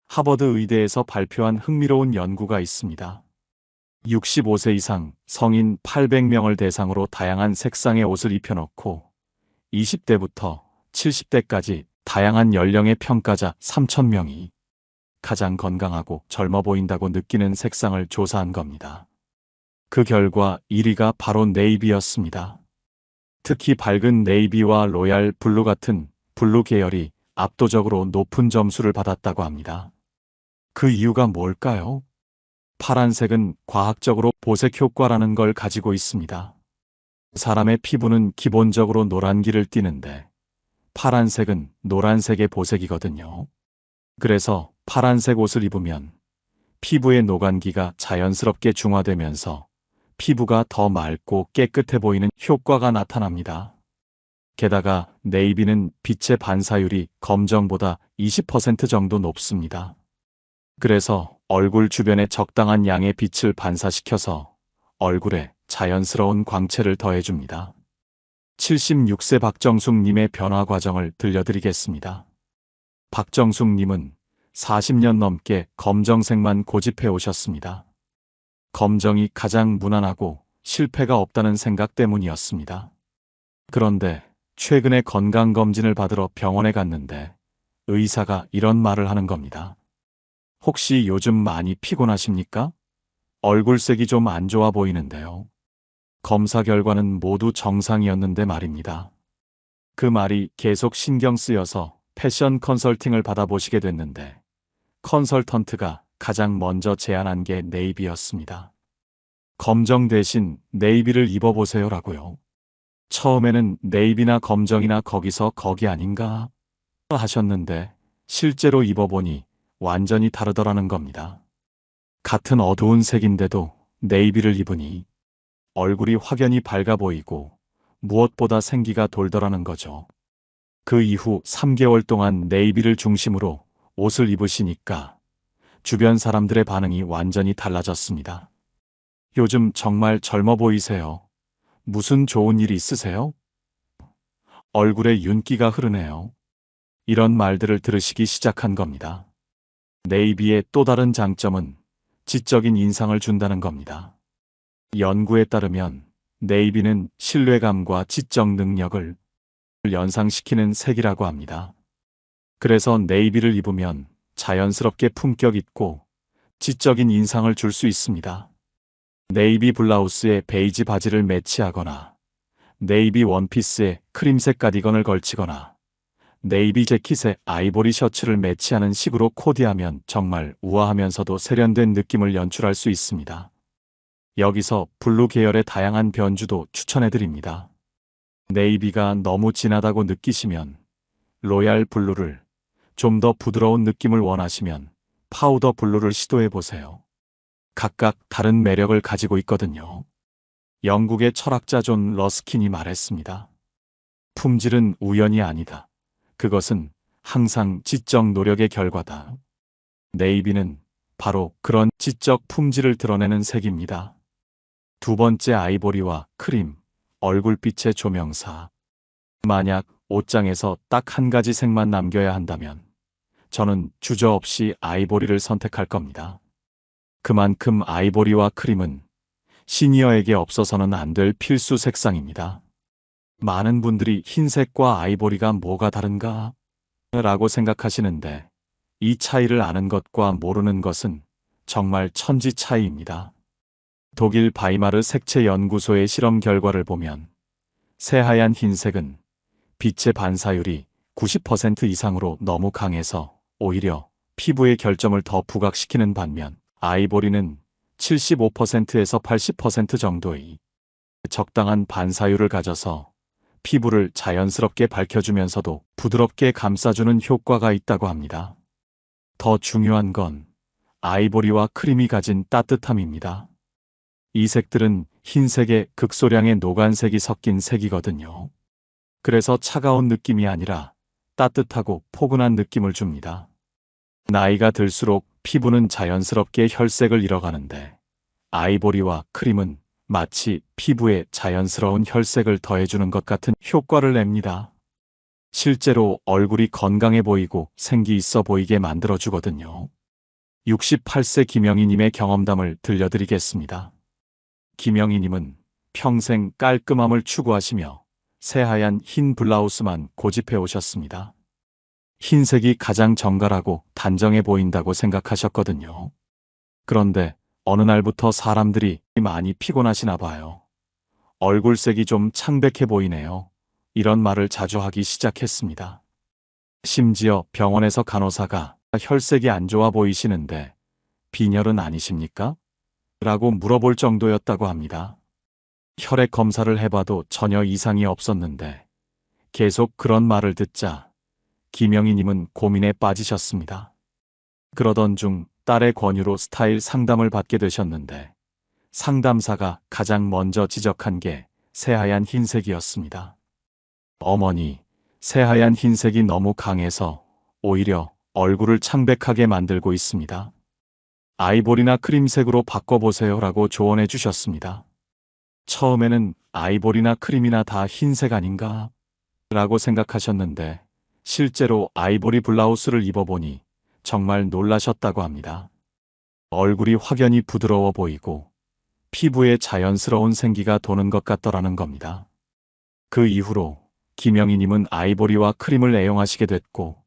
Speaker 1: 하버드 의대에서 발표한 흥미로운 연구가 있습니다. 65세 이상 성인 800명을 대상으로 다양한 색상의 옷을 입혀놓고 20대부터 70대까지 다양한 연령의 평가자 3,000명이 가장 건강하고 젊어 보인다고 느끼는 색상을 조사한 겁니다. 그 결과 1위가 바로 네이비였습니다. 특히 밝은 네이비와 로얄 블루 같은 블루 계열이 압도적으로 높은 점수를 받았다고 합니다. 그 이유가 뭘까요? 파란색은 과학적으로 보색 효과라는 걸 가지고 있습니다. 사람의 피부는 기본적으로 노란기를 띠는데 파란색은 노란색의 보색이거든요. 그래서 파란색 옷을 입으면 피부의 노란기가 자연스럽게 중화되면서 피부가 더 맑고 깨끗해 보이는 효과가 나타납니다. 게다가 네이비는 빛의 반사율이 검정보다 20% 정도 높습니다. 그래서 얼굴 주변에 적당한 양의 빛을 반사시켜서 얼굴에 자연스러운 광채를 더해줍니다. 76세 박정숙님의 변화 과정을 들려드리겠습니다. 박정숙님은 40년 넘게 검정색만 고집해 오셨습니다. 검정이 가장 무난하고 실패가 없다는 생각 때문이었습니다. 그런데 최근에 건강검진을 받으러 병원에 갔는데 의사가 이런 말을 하는 겁니다. 혹시 요즘 많이 피곤하십니까? 얼굴색이 좀 안 좋아 보이는데요. 검사 결과는 모두 정상이었는데 말입니다. 그 말이 계속 신경 쓰여서 패션 컨설팅을 받아보시게 됐는데 컨설턴트가 가장 먼저 제안한 게 네이비였습니다. 검정 대신 네이비를 입어보세요라고요. 처음에는 네이비나 검정이나 거기서 거기 아닌가 하셨는데 실제로 입어보니 완전히 다르더라는 겁니다. 같은 어두운 색인데도 네이비를 입으니 얼굴이 확연히 밝아 보이고 무엇보다 생기가 돌더라는 거죠. 그 이후 3개월 동안 네이비를 중심으로 옷을 입으시니까 주변 사람들의 반응이 완전히 달라졌습니다. 요즘 정말 젊어 보이세요. 무슨 좋은 일 있으세요? 얼굴에 윤기가 흐르네요. 이런 말들을 들으시기 시작한 겁니다. 네이비의 또 다른 장점은 지적인 인상을 준다는 겁니다. 연구에 따르면 네이비는 신뢰감과 지적 능력을 연상시키는 색이라고 합니다. 그래서 네이비를 입으면 자연스럽게 품격 있고 지적인 인상을 줄 수 있습니다. 네이비 블라우스에 베이지 바지를 매치하거나 네이비 원피스에 크림색 가디건을 걸치거나 네이비 재킷에 아이보리 셔츠를 매치하는 식으로 코디하면 정말 우아하면서도 세련된 느낌을 연출할 수 있습니다. 여기서 블루 계열의 다양한 변주도 추천해드립니다. 네이비가 너무 진하다고 느끼시면 로얄 블루를, 좀 더 부드러운 느낌을 원하시면 파우더 블루를 시도해보세요. 각각 다른 매력을 가지고 있거든요. 영국의 철학자 존 러스킨이 말했습니다. 품질은 우연이 아니다. 그것은 항상 지적 노력의 결과다. 네이비는 바로 그런 지적 품질을 드러내는 색입니다. 두 번째, 아이보리와 크림, 얼굴빛의 조명사. 만약 옷장에서 딱 한 가지 색만 남겨야 한다면 저는 주저없이 아이보리를 선택할 겁니다. 그만큼 아이보리와 크림은 시니어에게 없어서는 안 될 필수 색상입니다. 많은 분들이 흰색과 아이보리가 뭐가 다른가? 라고 생각하시는데 이 차이를 아는 것과 모르는 것은 정말 천지 차이입니다. 독일 바이마르 색채 연구소의 실험 결과를 보면 새하얀 흰색은 빛의 반사율이 90% 이상으로 너무 강해서 오히려 피부의 결점을 더 부각시키는 반면 아이보리는 75%에서 80% 정도의 적당한 반사율을 가져서 피부를 자연스럽게 밝혀주면서도 부드럽게 감싸주는 효과가 있다고 합니다. 더 중요한 건 아이보리와 크림이 가진 따뜻함입니다. 이 색들은 흰색에 극소량의 노란색이 섞인 색이거든요. 그래서 차가운 느낌이 아니라 따뜻하고 포근한 느낌을 줍니다. 나이가 들수록 피부는 자연스럽게 혈색을 잃어가는데 아이보리와 크림은 마치 피부에 자연스러운 혈색을 더해주는 것 같은 효과를 냅니다. 실제로 얼굴이 건강해 보이고 생기 있어 보이게 만들어주거든요. 68세 김영희님의 경험담을 들려드리겠습니다. 김영희님은 평생 깔끔함을 추구하시며 새하얀 흰 블라우스만 고집해 오셨습니다. 흰색이 가장 정갈하고 단정해 보인다고 생각하셨거든요. 그런데 어느 날부터 사람들이 많이 피곤하시나 봐요. 얼굴색이 좀 창백해 보이네요. 이런 말을 자주 하기 시작했습니다. 심지어 병원에서 간호사가 혈색이 안 좋아 보이시는데 빈혈은 아니십니까? 라고 물어볼 정도였다고 합니다. 혈액 검사를 해봐도 전혀 이상이 없었는데 계속 그런 말을 듣자 김영희님은 고민에 빠지셨습니다. 그러던 중 딸의 권유로 스타일 상담을 받게 되셨는데 상담사가 가장 먼저 지적한 게 새하얀 흰색이었습니다. 어머니, 새하얀 흰색이 너무 강해서 오히려 얼굴을 창백하게 만들고 있습니다. 아이보리나 크림색으로 바꿔보세요 라고 조언해 주셨습니다. 처음에는 아이보리나 크림이나 다 흰색 아닌가? 라고 생각하셨는데 실제로 아이보리 블라우스를 입어보니 정말 놀라셨다고 합니다. 얼굴이 확연히 부드러워 보이고 피부에 자연스러운 생기가 도는 것 같더라는 겁니다. 그 이후로 김영희님은 아이보리와 크림을 애용하시게 됐고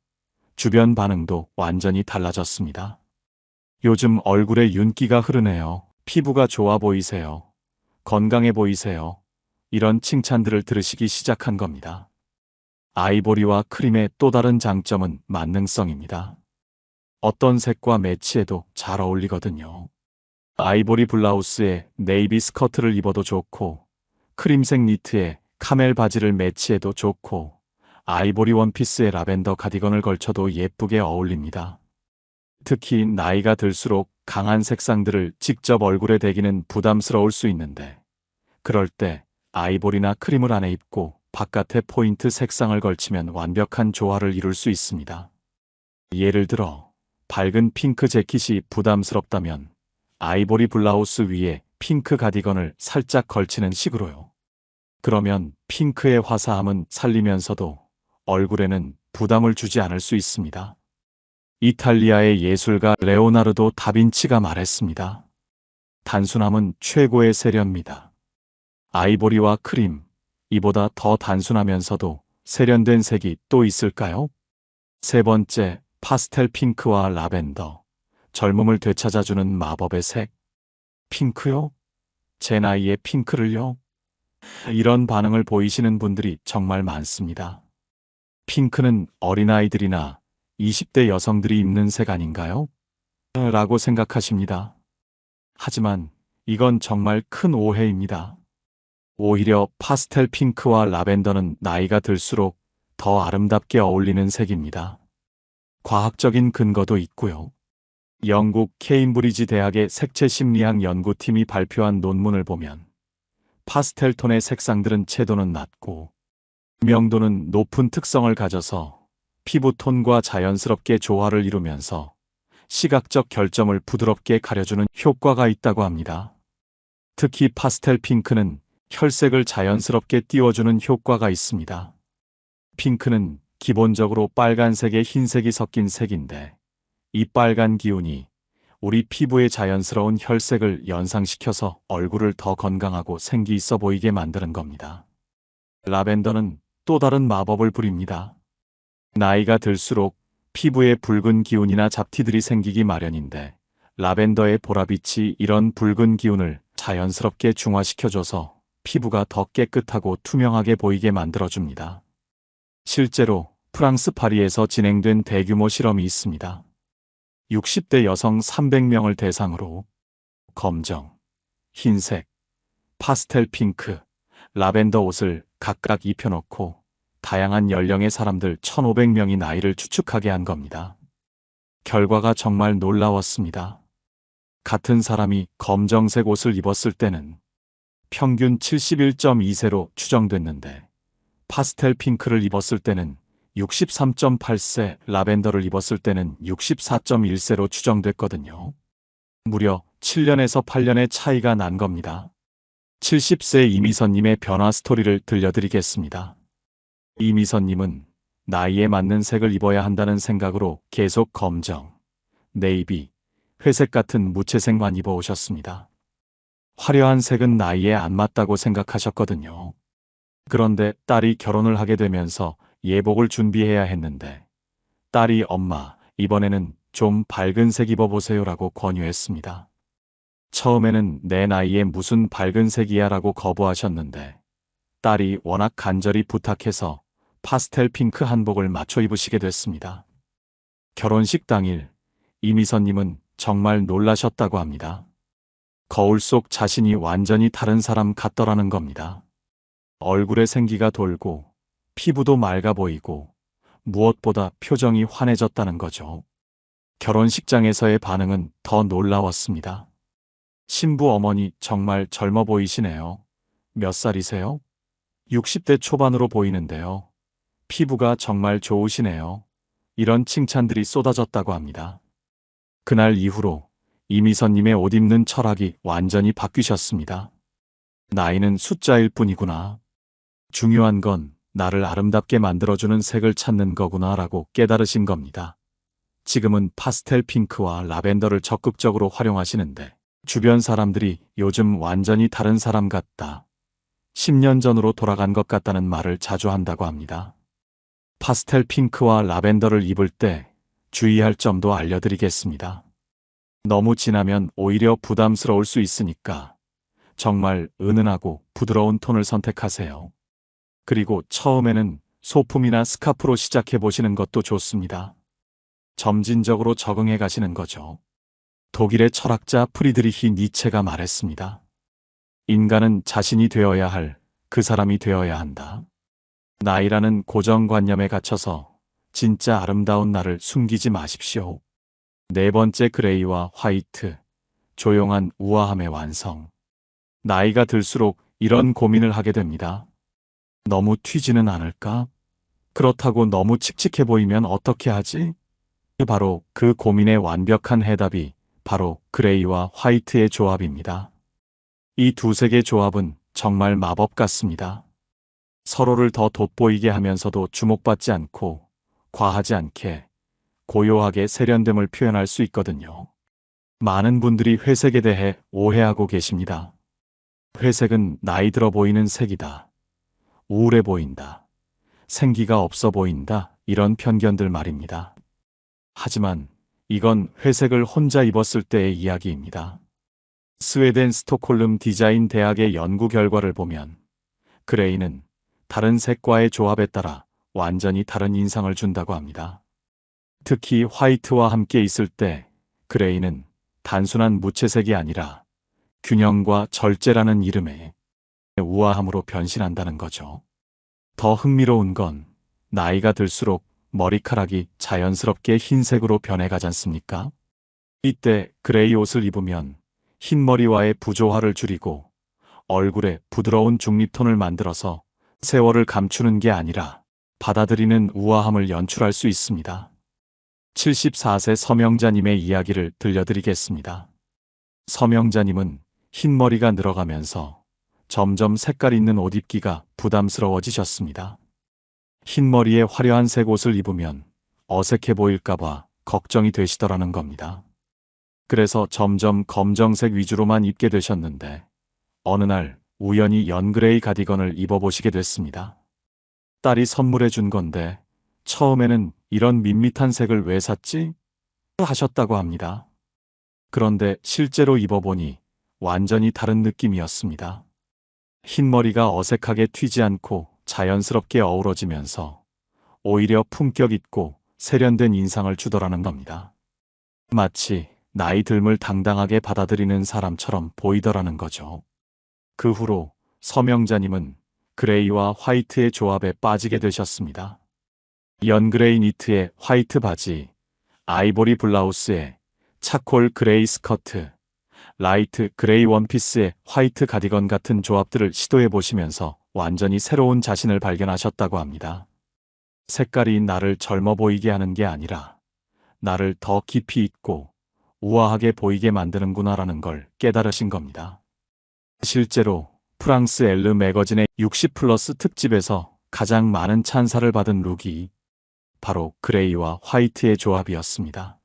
Speaker 1: 주변 반응도 완전히 달라졌습니다. 요즘 얼굴에 윤기가 흐르네요. 피부가 좋아 보이세요. 건강해 보이세요. 이런 칭찬들을 들으시기 시작한 겁니다. 아이보리와 크림의 또 다른 장점은 만능성입니다. 어떤 색과 매치해도 잘 어울리거든요. 아이보리 블라우스에 네이비 스커트를 입어도 좋고 크림색 니트에 카멜 바지를 매치해도 좋고 아이보리 원피스에 라벤더 가디건을 걸쳐도 예쁘게 어울립니다. 특히 나이가 들수록 강한 색상들을 직접 얼굴에 대기는 부담스러울 수 있는데 그럴 때 아이보리나 크림을 안에 입고 바깥에 포인트 색상을 걸치면 완벽한 조화를 이룰 수 있습니다. 예를 들어 밝은 핑크 재킷이 부담스럽다면 아이보리 블라우스 위에 핑크 가디건을 살짝 걸치는 식으로요. 그러면 핑크의 화사함은 살리면서도 얼굴에는 부담을 주지 않을 수 있습니다. 이탈리아의 예술가 레오나르도 다빈치가 말했습니다. 단순함은 최고의 세련입니다. 아이보리와 크림, 이보다 더 단순하면서도 세련된 색이 또 있을까요? 세 번째, 파스텔 핑크와 라벤더. 젊음을 되찾아주는 마법의 색. 핑크요? 제 나이에 핑크를요? 이런 반응을 보이시는 분들이 정말 많습니다. 핑크는 어린아이들이나 20대 여성들이 입는 색 아닌가요? 라고 생각하십니다. 하지만 이건 정말 큰 오해입니다. 오히려 파스텔 핑크와 라벤더는 나이가 들수록 더 아름답게 어울리는 색입니다. 과학적인 근거도 있고요. 영국 케임브리지 대학의 색채 심리학 연구팀이 발표한 논문을 보면 파스텔 톤의 색상들은 채도는 낮고 명도는 높은 특성을 가져서 피부톤과 자연스럽게 조화를 이루면서 시각적 결점을 부드럽게 가려주는 효과가 있다고 합니다. 특히 파스텔 핑크는 혈색을 자연스럽게 띄워주는 효과가 있습니다. 핑크는 기본적으로 빨간색에 흰색이 섞인 색인데 이 빨간 기운이 우리 피부의 자연스러운 혈색을 연상시켜서 얼굴을 더 건강하고 생기 있어 보이게 만드는 겁니다. 라벤더는 또 다른 마법을 부립니다. 나이가 들수록 피부에 붉은 기운이나 잡티들이 생기기 마련인데 라벤더의 보라빛이 이런 붉은 기운을 자연스럽게 중화시켜줘서 피부가 더 깨끗하고 투명하게 보이게 만들어줍니다. 실제로 프랑스 파리에서 진행된 대규모 실험이 있습니다. 60대 여성 300명을 대상으로 검정, 흰색, 파스텔 핑크, 라벤더 옷을 각각 입혀놓고 다양한 연령의 사람들 1,500명이 나이를 추측하게 한 겁니다. 결과가 정말 놀라웠습니다. 같은 사람이 검정색 옷을 입었을 때는 평균 71.2세로 추정됐는데 파스텔 핑크를 입었을 때는 63.8세, 라벤더를 입었을 때는 64.1세로 추정됐거든요. 무려 7년에서 8년의 차이가 난 겁니다. 70세 이미선님의 변화 스토리를 들려드리겠습니다. 이미선님은 나이에 맞는 색을 입어야 한다는 생각으로 계속 검정, 네이비, 회색 같은 무채색만 입어오셨습니다. 화려한 색은 나이에 안 맞다고 생각하셨거든요. 그런데 딸이 결혼을 하게 되면서 예복을 준비해야 했는데 딸이 엄마, 이번에는 좀 밝은 색 입어보세요라고 권유했습니다. 처음에는 내 나이에 무슨 밝은 색이야 라고 거부하셨는데 딸이 워낙 간절히 부탁해서 파스텔 핑크 한복을 맞춰 입으시게 됐습니다. 결혼식 당일 이미선님은 정말 놀라셨다고 합니다. 거울 속 자신이 완전히 다른 사람 같더라는 겁니다. 얼굴에 생기가 돌고 피부도 맑아 보이고 무엇보다 표정이 환해졌다는 거죠. 결혼식장에서의 반응은 더 놀라웠습니다. 신부 어머니 정말 젊어 보이시네요. 몇 살이세요? 60대 초반으로 보이는데요. 피부가 정말 좋으시네요. 이런 칭찬들이 쏟아졌다고 합니다. 그날 이후로 이미선님의 옷 입는 철학이 완전히 바뀌셨습니다. 나이는 숫자일 뿐이구나. 중요한 건 나를 아름답게 만들어주는 색을 찾는 거구나 라고 깨달으신 겁니다. 지금은 파스텔 핑크와 라벤더를 적극적으로 활용하시는데 주변 사람들이 요즘 완전히 다른 사람 같다. 10년 전으로 돌아간 것 같다는 말을 자주 한다고 합니다. 파스텔 핑크와 라벤더를 입을 때 주의할 점도 알려드리겠습니다. 너무 진하면 오히려 부담스러울 수 있으니까 정말 은은하고 부드러운 톤을 선택하세요. 그리고 처음에는 소품이나 스카프로 시작해 보시는 것도 좋습니다. 점진적으로 적응해 가시는 거죠. 독일의 철학자 프리드리히 니체가 말했습니다. 인간은 자신이 되어야 할 그 사람이 되어야 한다. 나이라는 고정관념에 갇혀서 진짜 아름다운 나를 숨기지 마십시오. 네 번째, 그레이와 화이트. 조용한 우아함의 완성. 나이가 들수록 이런 고민을 하게 됩니다. 너무 튀지는 않을까? 그렇다고 너무 칙칙해 보이면 어떻게 하지? 바로 그 고민의 완벽한 해답이 바로 그레이와 화이트의 조합입니다. 이 두 색의 조합은 정말 마법 같습니다. 서로를 더 돋보이게 하면서도 주목받지 않고 과하지 않게 고요하게 세련됨을 표현할 수 있거든요. 많은 분들이 회색에 대해 오해하고 계십니다. 회색은 나이 들어 보이는 색이다. 우울해 보인다. 생기가 없어 보인다. 이런 편견들 말입니다. 하지만 이건 회색을 혼자 입었을 때의 이야기입니다. 스웨덴 스톡홀름 디자인 대학의 연구 결과를 보면 그레이는 다른 색과의 조합에 따라 완전히 다른 인상을 준다고 합니다. 특히 화이트와 함께 있을 때 그레이는 단순한 무채색이 아니라 균형과 절제라는 이름의 우아함으로 변신한다는 거죠. 더 흥미로운 건 나이가 들수록 머리카락이 자연스럽게 흰색으로 변해가지 않습니까? 이때 그레이 옷을 입으면 흰머리와의 부조화를 줄이고 얼굴에 부드러운 중립톤을 만들어서 세월을 감추는 게 아니라 받아들이는 우아함을 연출할 수 있습니다. 74세 서명자님의 이야기를 들려드리겠습니다. 서명자님은 흰머리가 늘어가면서 점점 색깔 있는 옷 입기가 부담스러워지셨습니다. 흰머리에 화려한 색 옷을 입으면 어색해 보일까봐 걱정이 되시더라는 겁니다. 그래서 점점 검정색 위주로만 입게 되셨는데 어느 날 우연히 연그레이 가디건을 입어보시게 됐습니다. 딸이 선물해 준 건데 처음에는 이런 밋밋한 색을 왜 샀지? 하셨다고 합니다. 그런데 실제로 입어보니 완전히 다른 느낌이었습니다. 흰머리가 어색하게 튀지 않고 자연스럽게 어우러지면서 오히려 품격 있고 세련된 인상을 주더라는 겁니다. 마치 나이 듦을 당당하게 받아들이는 사람처럼 보이더라는 거죠. 그 후로 서명자님은 그레이와 화이트의 조합에 빠지게 되셨습니다. 연그레이 니트에 화이트 바지, 아이보리 블라우스에 차콜 그레이 스커트, 라이트 그레이 원피스에 화이트 가디건 같은 조합들을 시도해 보시면서 완전히 새로운 자신을 발견하셨다고 합니다. 색깔이 나를 젊어 보이게 하는 게 아니라 나를 더 깊이 있고 우아하게 보이게 만드는구나라는 걸 깨달으신 겁니다. 실제로 프랑스 엘르 매거진의 60플러스 특집에서 가장 많은 찬사를 받은 룩이 바로 그레이와 화이트의 조합이었습니다.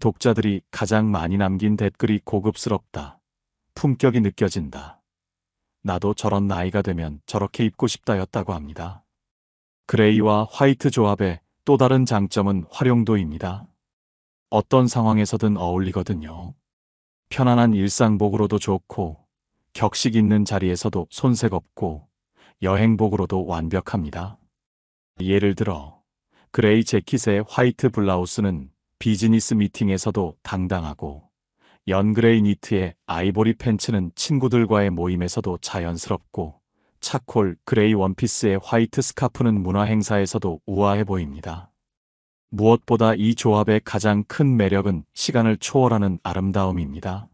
Speaker 1: 독자들이 가장 많이 남긴 댓글이 고급스럽다. 품격이 느껴진다. 나도 저런 나이가 되면 저렇게 입고 싶다였다고 합니다. 그레이와 화이트 조합의 또 다른 장점은 활용도입니다. 어떤 상황에서든 어울리거든요. 편안한 일상복으로도 좋고 격식 있는 자리에서도 손색 없고 여행복으로도 완벽합니다. 예를 들어 그레이 재킷의 화이트 블라우스는 비즈니스 미팅에서도 당당하고 연그레이 니트의 아이보리 팬츠는 친구들과의 모임에서도 자연스럽고 차콜 그레이 원피스의 화이트 스카프는 문화 행사에서도 우아해 보입니다. 무엇보다 이 조합의 가장 큰 매력은 시간을 초월하는 아름다움입니다.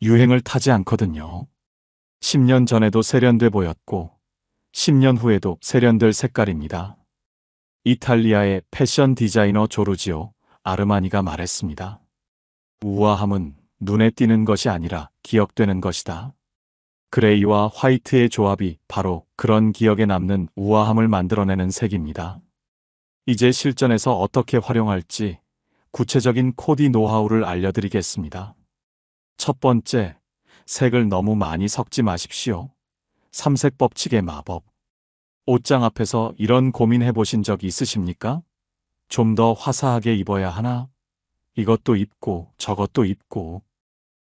Speaker 1: 유행을 타지 않거든요. 10년 전에도 세련돼 보였고 10년 후에도 세련될 색깔입니다. 이탈리아의 패션 디자이너 조르지오 아르마니가 말했습니다. 우아함은 눈에 띄는 것이 아니라 기억되는 것이다. 그레이와 화이트의 조합이 바로 그런 기억에 남는 우아함을 만들어내는 색입니다. 이제 실전에서 어떻게 활용할지 구체적인 코디 노하우를 알려드리겠습니다. 첫 번째, 색을 너무 많이 섞지 마십시오. 삼색 법칙의 마법. 옷장 앞에서 이런 고민해 보신 적 있으십니까? 좀 더 화사하게 입어야 하나? 이것도 입고 저것도 입고.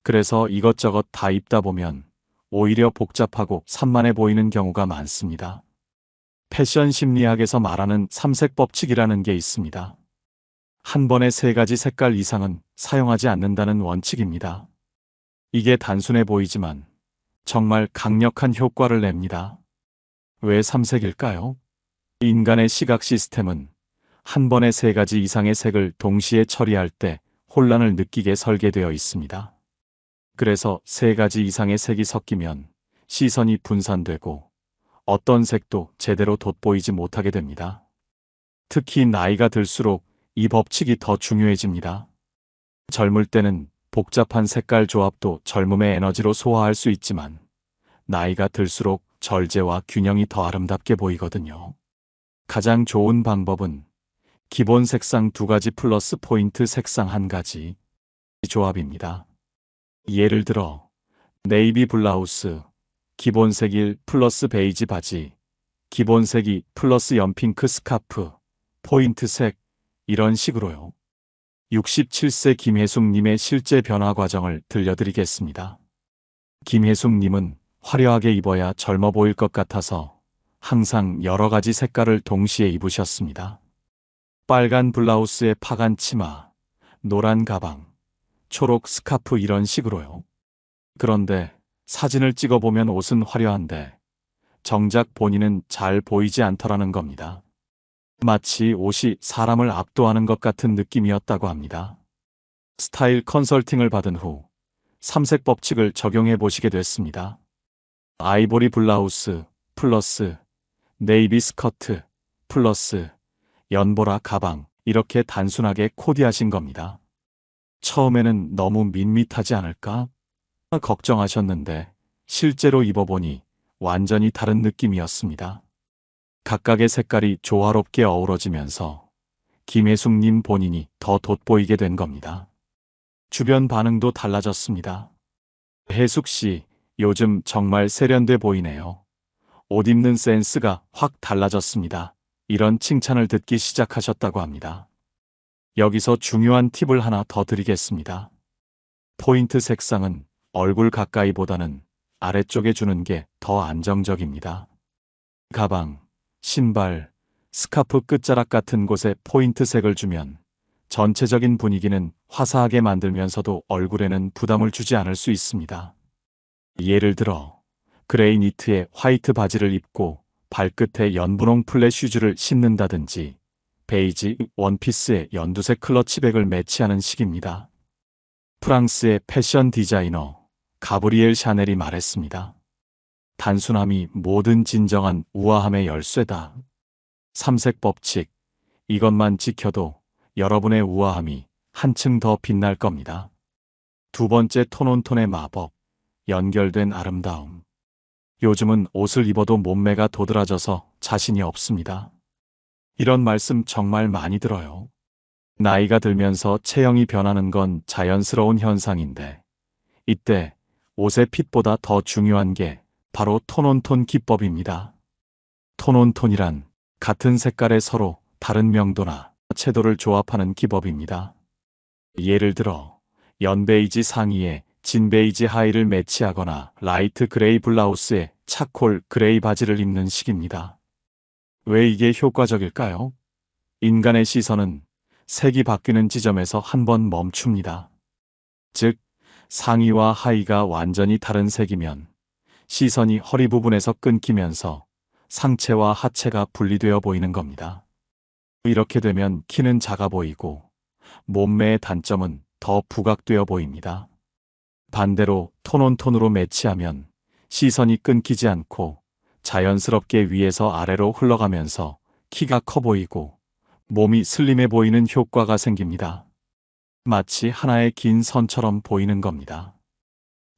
Speaker 1: 그래서 이것저것 다 입다 보면 오히려 복잡하고 산만해 보이는 경우가 많습니다. 패션 심리학에서 말하는 삼색 법칙이라는 게 있습니다. 한 번에 3가지 색깔 이상은 사용하지 않는다는 원칙입니다. 이게 단순해 보이지만 정말 강력한 효과를 냅니다. 왜 삼색일까요? 인간의 시각 시스템은 한 번에 3가지 이상의 색을 동시에 처리할 때 혼란을 느끼게 설계되어 있습니다. 그래서 3가지 이상의 색이 섞이면 시선이 분산되고 어떤 색도 제대로 돋보이지 못하게 됩니다. 특히 나이가 들수록 이 법칙이 더 중요해집니다. 젊을 때는 복잡한 색깔 조합도 젊음의 에너지로 소화할 수 있지만 나이가 들수록 절제와 균형이 더 아름답게 보이거든요. 가장 좋은 방법은 기본 색상 2가지 플러스 포인트 색상 1가지 조합입니다. 예를 들어 네이비 블라우스, 기본색 1 플러스 베이지 바지, 기본색 2 플러스 연핑크 스카프, 포인트색 이런 식으로요. 67세 김혜숙님의 실제 변화 과정을 들려드리겠습니다. 김혜숙님은 화려하게 입어야 젊어 보일 것 같아서 항상 여러 가지 색깔을 동시에 입으셨습니다. 빨간 블라우스에 파간 치마, 노란 가방, 초록 스카프 이런 식으로요. 그런데 사진을 찍어보면 옷은 화려한데 정작 본인은 잘 보이지 않더라는 겁니다. 마치 옷이 사람을 압도하는 것 같은 느낌이었다고 합니다. 스타일 컨설팅을 받은 후 3색 법칙을 적용해 보시게 됐습니다. 아이보리 블라우스 플러스 네이비 스커트 플러스 연보라 가방 이렇게 단순하게 코디하신 겁니다. 처음에는 너무 밋밋하지 않을까 걱정하셨는데 실제로 입어보니 완전히 다른 느낌이었습니다. 각각의 색깔이 조화롭게 어우러지면서 김혜숙님 본인이 더 돋보이게 된 겁니다. 주변 반응도 달라졌습니다. 혜숙씨, 요즘 정말 세련돼 보이네요. 옷 입는 센스가 확 달라졌습니다. 이런 칭찬을 듣기 시작하셨다고 합니다. 여기서 중요한 팁을 하나 더 드리겠습니다. 포인트 색상은 얼굴 가까이보다는 아래쪽에 주는 게 더 안정적입니다. 가방, 신발, 스카프 끝자락 같은 곳에 포인트 색을 주면 전체적인 분위기는 화사하게 만들면서도 얼굴에는 부담을 주지 않을 수 있습니다. 예를 들어 그레이 니트에 화이트 바지를 입고 발끝에 연분홍 플랫 슈즈를 신는다든지 베이지 원피스에 연두색 클러치백을 매치하는 식입니다. 프랑스의 패션 디자이너 가브리엘 샤넬이 말했습니다. 단순함이 모든 진정한 우아함의 열쇠다. 3색 법칙, 이것만 지켜도 여러분의 우아함이 한층 더 빛날 겁니다. 두 번째 톤온톤의 마법, 연결된 아름다움. 요즘은 옷을 입어도 몸매가 도드라져서 자신이 없습니다. 이런 말씀 정말 많이 들어요. 나이가 들면서 체형이 변하는 건 자연스러운 현상인데 이때 옷의 핏보다 더 중요한 게 바로 톤온톤 기법입니다. 톤온톤이란 같은 색깔의 서로 다른 명도나 채도를 조합하는 기법입니다. 예를 들어 연베이지 상의에 진베이지 하의를 매치하거나 라이트 그레이 블라우스에 차콜 그레이 바지를 입는 식입니다. 왜 이게 효과적일까요? 인간의 시선은 색이 바뀌는 지점에서 한 번 멈춥니다. 즉, 상의와 하의가 완전히 다른 색이면 시선이 허리 부분에서 끊기면서 상체와 하체가 분리되어 보이는 겁니다. 이렇게 되면 키는 작아 보이고 몸매의 단점은 더 부각되어 보입니다. 반대로 톤온톤으로 매치하면 시선이 끊기지 않고 자연스럽게 위에서 아래로 흘러가면서 키가 커 보이고 몸이 슬림해 보이는 효과가 생깁니다. 마치 하나의 긴 선처럼 보이는 겁니다.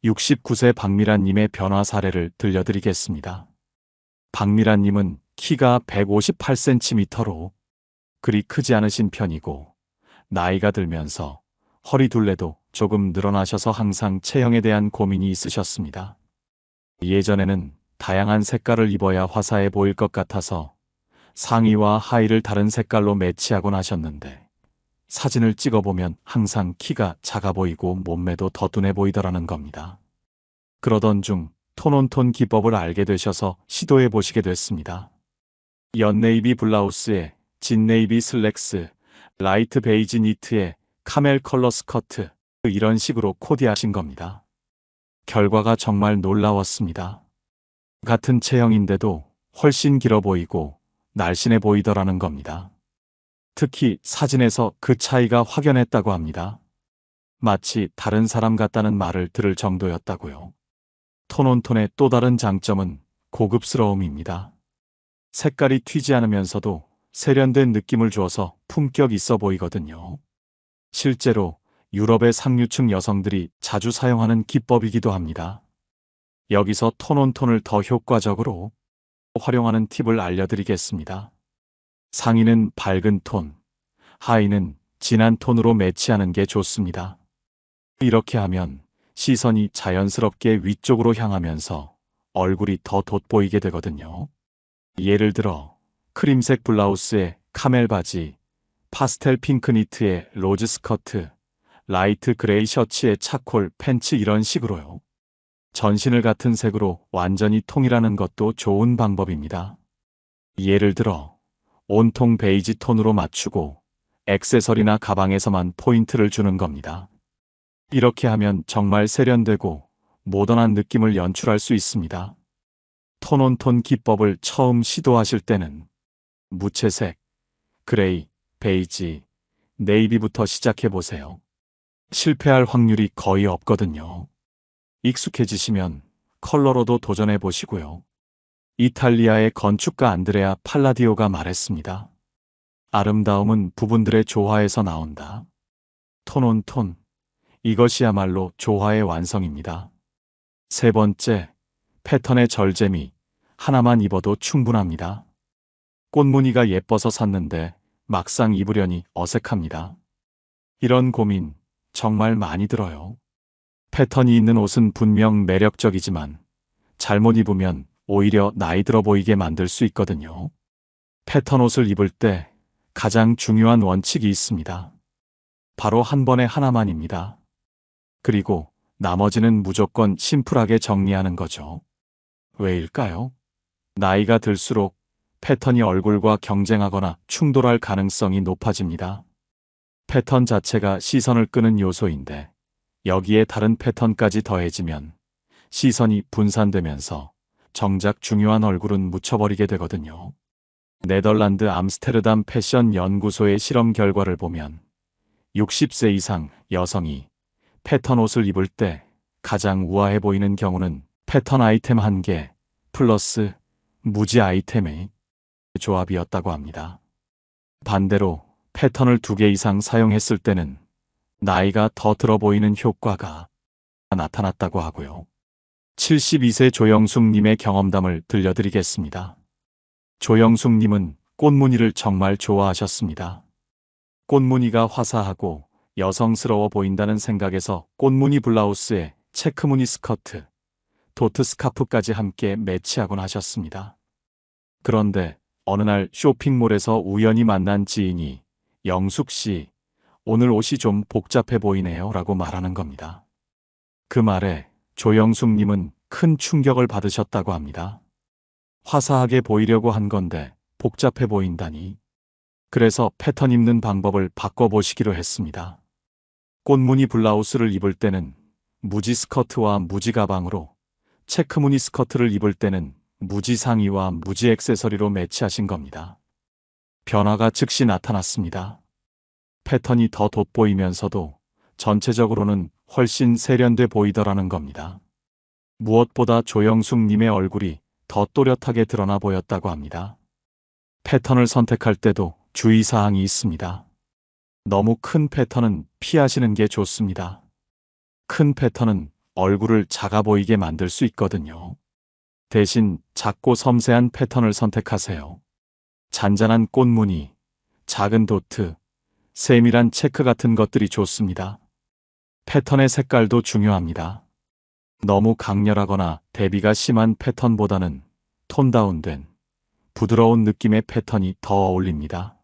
Speaker 1: 69세 박미라님의 변화 사례를 들려드리겠습니다. 박미라님은 키가 158cm로 그리 크지 않으신 편이고 나이가 들면서 허리 둘레도 조금 늘어나셔서 항상 체형에 대한 고민이 있으셨습니다. 예전에는 다양한 색깔을 입어야 화사해 보일 것 같아서 상의와 하의를 다른 색깔로 매치하곤 하셨는데 사진을 찍어보면 항상 키가 작아 보이고 몸매도 더 둔해 보이더라는 겁니다. 그러던 중 톤온톤 기법을 알게 되셔서 시도해 보시게 됐습니다. 연네이비 블라우스에 진네이비 슬랙스, 라이트 베이지 니트에 카멜 컬러 스커트 이런 식으로 코디하신 겁니다. 결과가 정말 놀라웠습니다. 같은 체형인데도 훨씬 길어 보이고 날씬해 보이더라는 겁니다. 특히 사진에서 그 차이가 확연했다고 합니다. 마치 다른 사람 같다는 말을 들을 정도였다고요. 톤온톤의 또 다른 장점은 고급스러움입니다. 색깔이 튀지 않으면서도 세련된 느낌을 주어서 품격 있어 보이거든요. 실제로 유럽의 상류층 여성들이 자주 사용하는 기법이기도 합니다. 여기서 톤온톤을 더 효과적으로 활용하는 팁을 알려드리겠습니다. 상의는 밝은 톤, 하의는 진한 톤으로 매치하는 게 좋습니다. 이렇게 하면 시선이 자연스럽게 위쪽으로 향하면서 얼굴이 더 돋보이게 되거든요. 예를 들어 크림색 블라우스에 카멜 바지, 파스텔 핑크 니트에 로즈 스커트, 라이트 그레이 셔츠에 차콜 팬츠 이런 식으로요. 전신을 같은 색으로 완전히 통일하는 것도 좋은 방법입니다. 예를 들어 온통 베이지 톤으로 맞추고 액세서리나 가방에서만 포인트를 주는 겁니다. 이렇게 하면 정말 세련되고 모던한 느낌을 연출할 수 있습니다. 톤온톤 기법을 처음 시도하실 때는 무채색, 그레이, 베이지, 네이비부터 시작해보세요. 실패할 확률이 거의 없거든요. 익숙해지시면 컬러로도 도전해보시고요. 이탈리아의 건축가 안드레아 팔라디오가 말했습니다. 아름다움은 부분들의 조화에서 나온다. 톤온톤, 이것이야말로 조화의 완성입니다. 세 번째, 패턴의 절제미, 하나만 입어도 충분합니다. 꽃무늬가 예뻐서 샀는데 막상 입으려니 어색합니다. 이런 고민 정말 많이 들어요. 패턴이 있는 옷은 분명 매력적이지만 잘못 입으면 오히려 나이 들어 보이게 만들 수 있거든요. 패턴 옷을 입을 때 가장 중요한 원칙이 있습니다. 바로 한 번에 하나만입니다. 그리고 나머지는 무조건 심플하게 정리하는 거죠. 왜일까요? 나이가 들수록 패턴이 얼굴과 경쟁하거나 충돌할 가능성이 높아집니다. 패턴 자체가 시선을 끄는 요소인데 여기에 다른 패턴까지 더해지면 시선이 분산되면서 정작 중요한 얼굴은 묻혀버리게 되거든요. 네덜란드 암스테르담 패션 연구소의 실험 결과를 보면 60세 이상 여성이 패턴 옷을 입을 때 가장 우아해 보이는 경우는 패턴 아이템 1개 플러스 무지 아이템의 조합이었다고 합니다. 반대로 패턴을 2개 이상 사용했을 때는 나이가 더 들어 보이는 효과가 나타났다고 하고요. 72세 조영숙님의 경험담을 들려드리겠습니다. 조영숙님은 꽃무늬를 정말 좋아하셨습니다. 꽃무늬가 화사하고 여성스러워 보인다는 생각에서 꽃무늬 블라우스에 체크무늬 스커트, 도트 스카프까지 함께 매치하곤 하셨습니다. 그런데 어느 날 쇼핑몰에서 우연히 만난 지인이 영숙 씨, 오늘 옷이 좀 복잡해 보이네요 라고 말하는 겁니다. 그 말에 조영숙님은 큰 충격을 받으셨다고 합니다. 화사하게 보이려고 한 건데 복잡해 보인다니. 그래서 패턴 입는 방법을 바꿔보시기로 했습니다. 꽃무늬 블라우스를 입을 때는 무지 스커트와 무지 가방으로, 체크무늬 스커트를 입을 때는 무지 상의와 무지 액세서리로 매치하신 겁니다. 변화가 즉시 나타났습니다. 패턴이 더 돋보이면서도 전체적으로는 훨씬 세련돼 보이더라는 겁니다. 무엇보다 조영숙님의 얼굴이 더 또렷하게 드러나 보였다고 합니다. 패턴을 선택할 때도 주의사항이 있습니다. 너무 큰 패턴은 피하시는 게 좋습니다. 큰 패턴은 얼굴을 작아 보이게 만들 수 있거든요. 대신 작고 섬세한 패턴을 선택하세요. 잔잔한 꽃무늬, 작은 도트, 세밀한 체크 같은 것들이 좋습니다. 패턴의 색깔도 중요합니다. 너무 강렬하거나 대비가 심한 패턴보다는 톤 다운된 부드러운 느낌의 패턴이 더 어울립니다.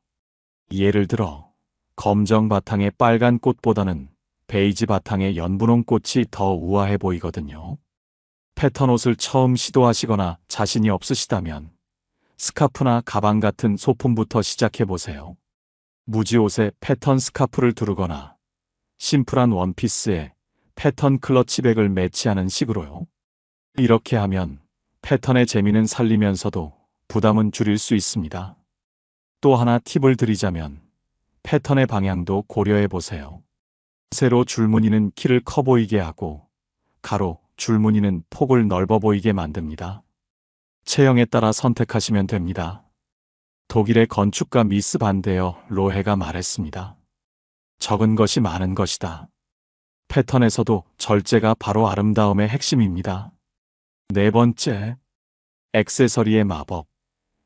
Speaker 1: 예를 들어 검정 바탕에 빨간 꽃보다는 베이지 바탕에 연분홍 꽃이 더 우아해 보이거든요. 패턴 옷을 처음 시도하시거나 자신이 없으시다면 스카프나 가방 같은 소품부터 시작해보세요. 무지 옷에 패턴 스카프를 두르거나 심플한 원피스에 패턴 클러치백을 매치하는 식으로요. 이렇게 하면 패턴의 재미는 살리면서도 부담은 줄일 수 있습니다. 또 하나 팁을 드리자면 패턴의 방향도 고려해보세요. 세로 줄무늬는 키를 커 보이게 하고 가로 줄무늬는 폭을 넓어 보이게 만듭니다. 체형에 따라 선택하시면 됩니다. 독일의 건축가 미스 반데어 로헤가 말했습니다. 적은 것이 많은 것이다. 패턴에서도 절제가 바로 아름다움의 핵심입니다. 네 번째, 액세서리의 마법.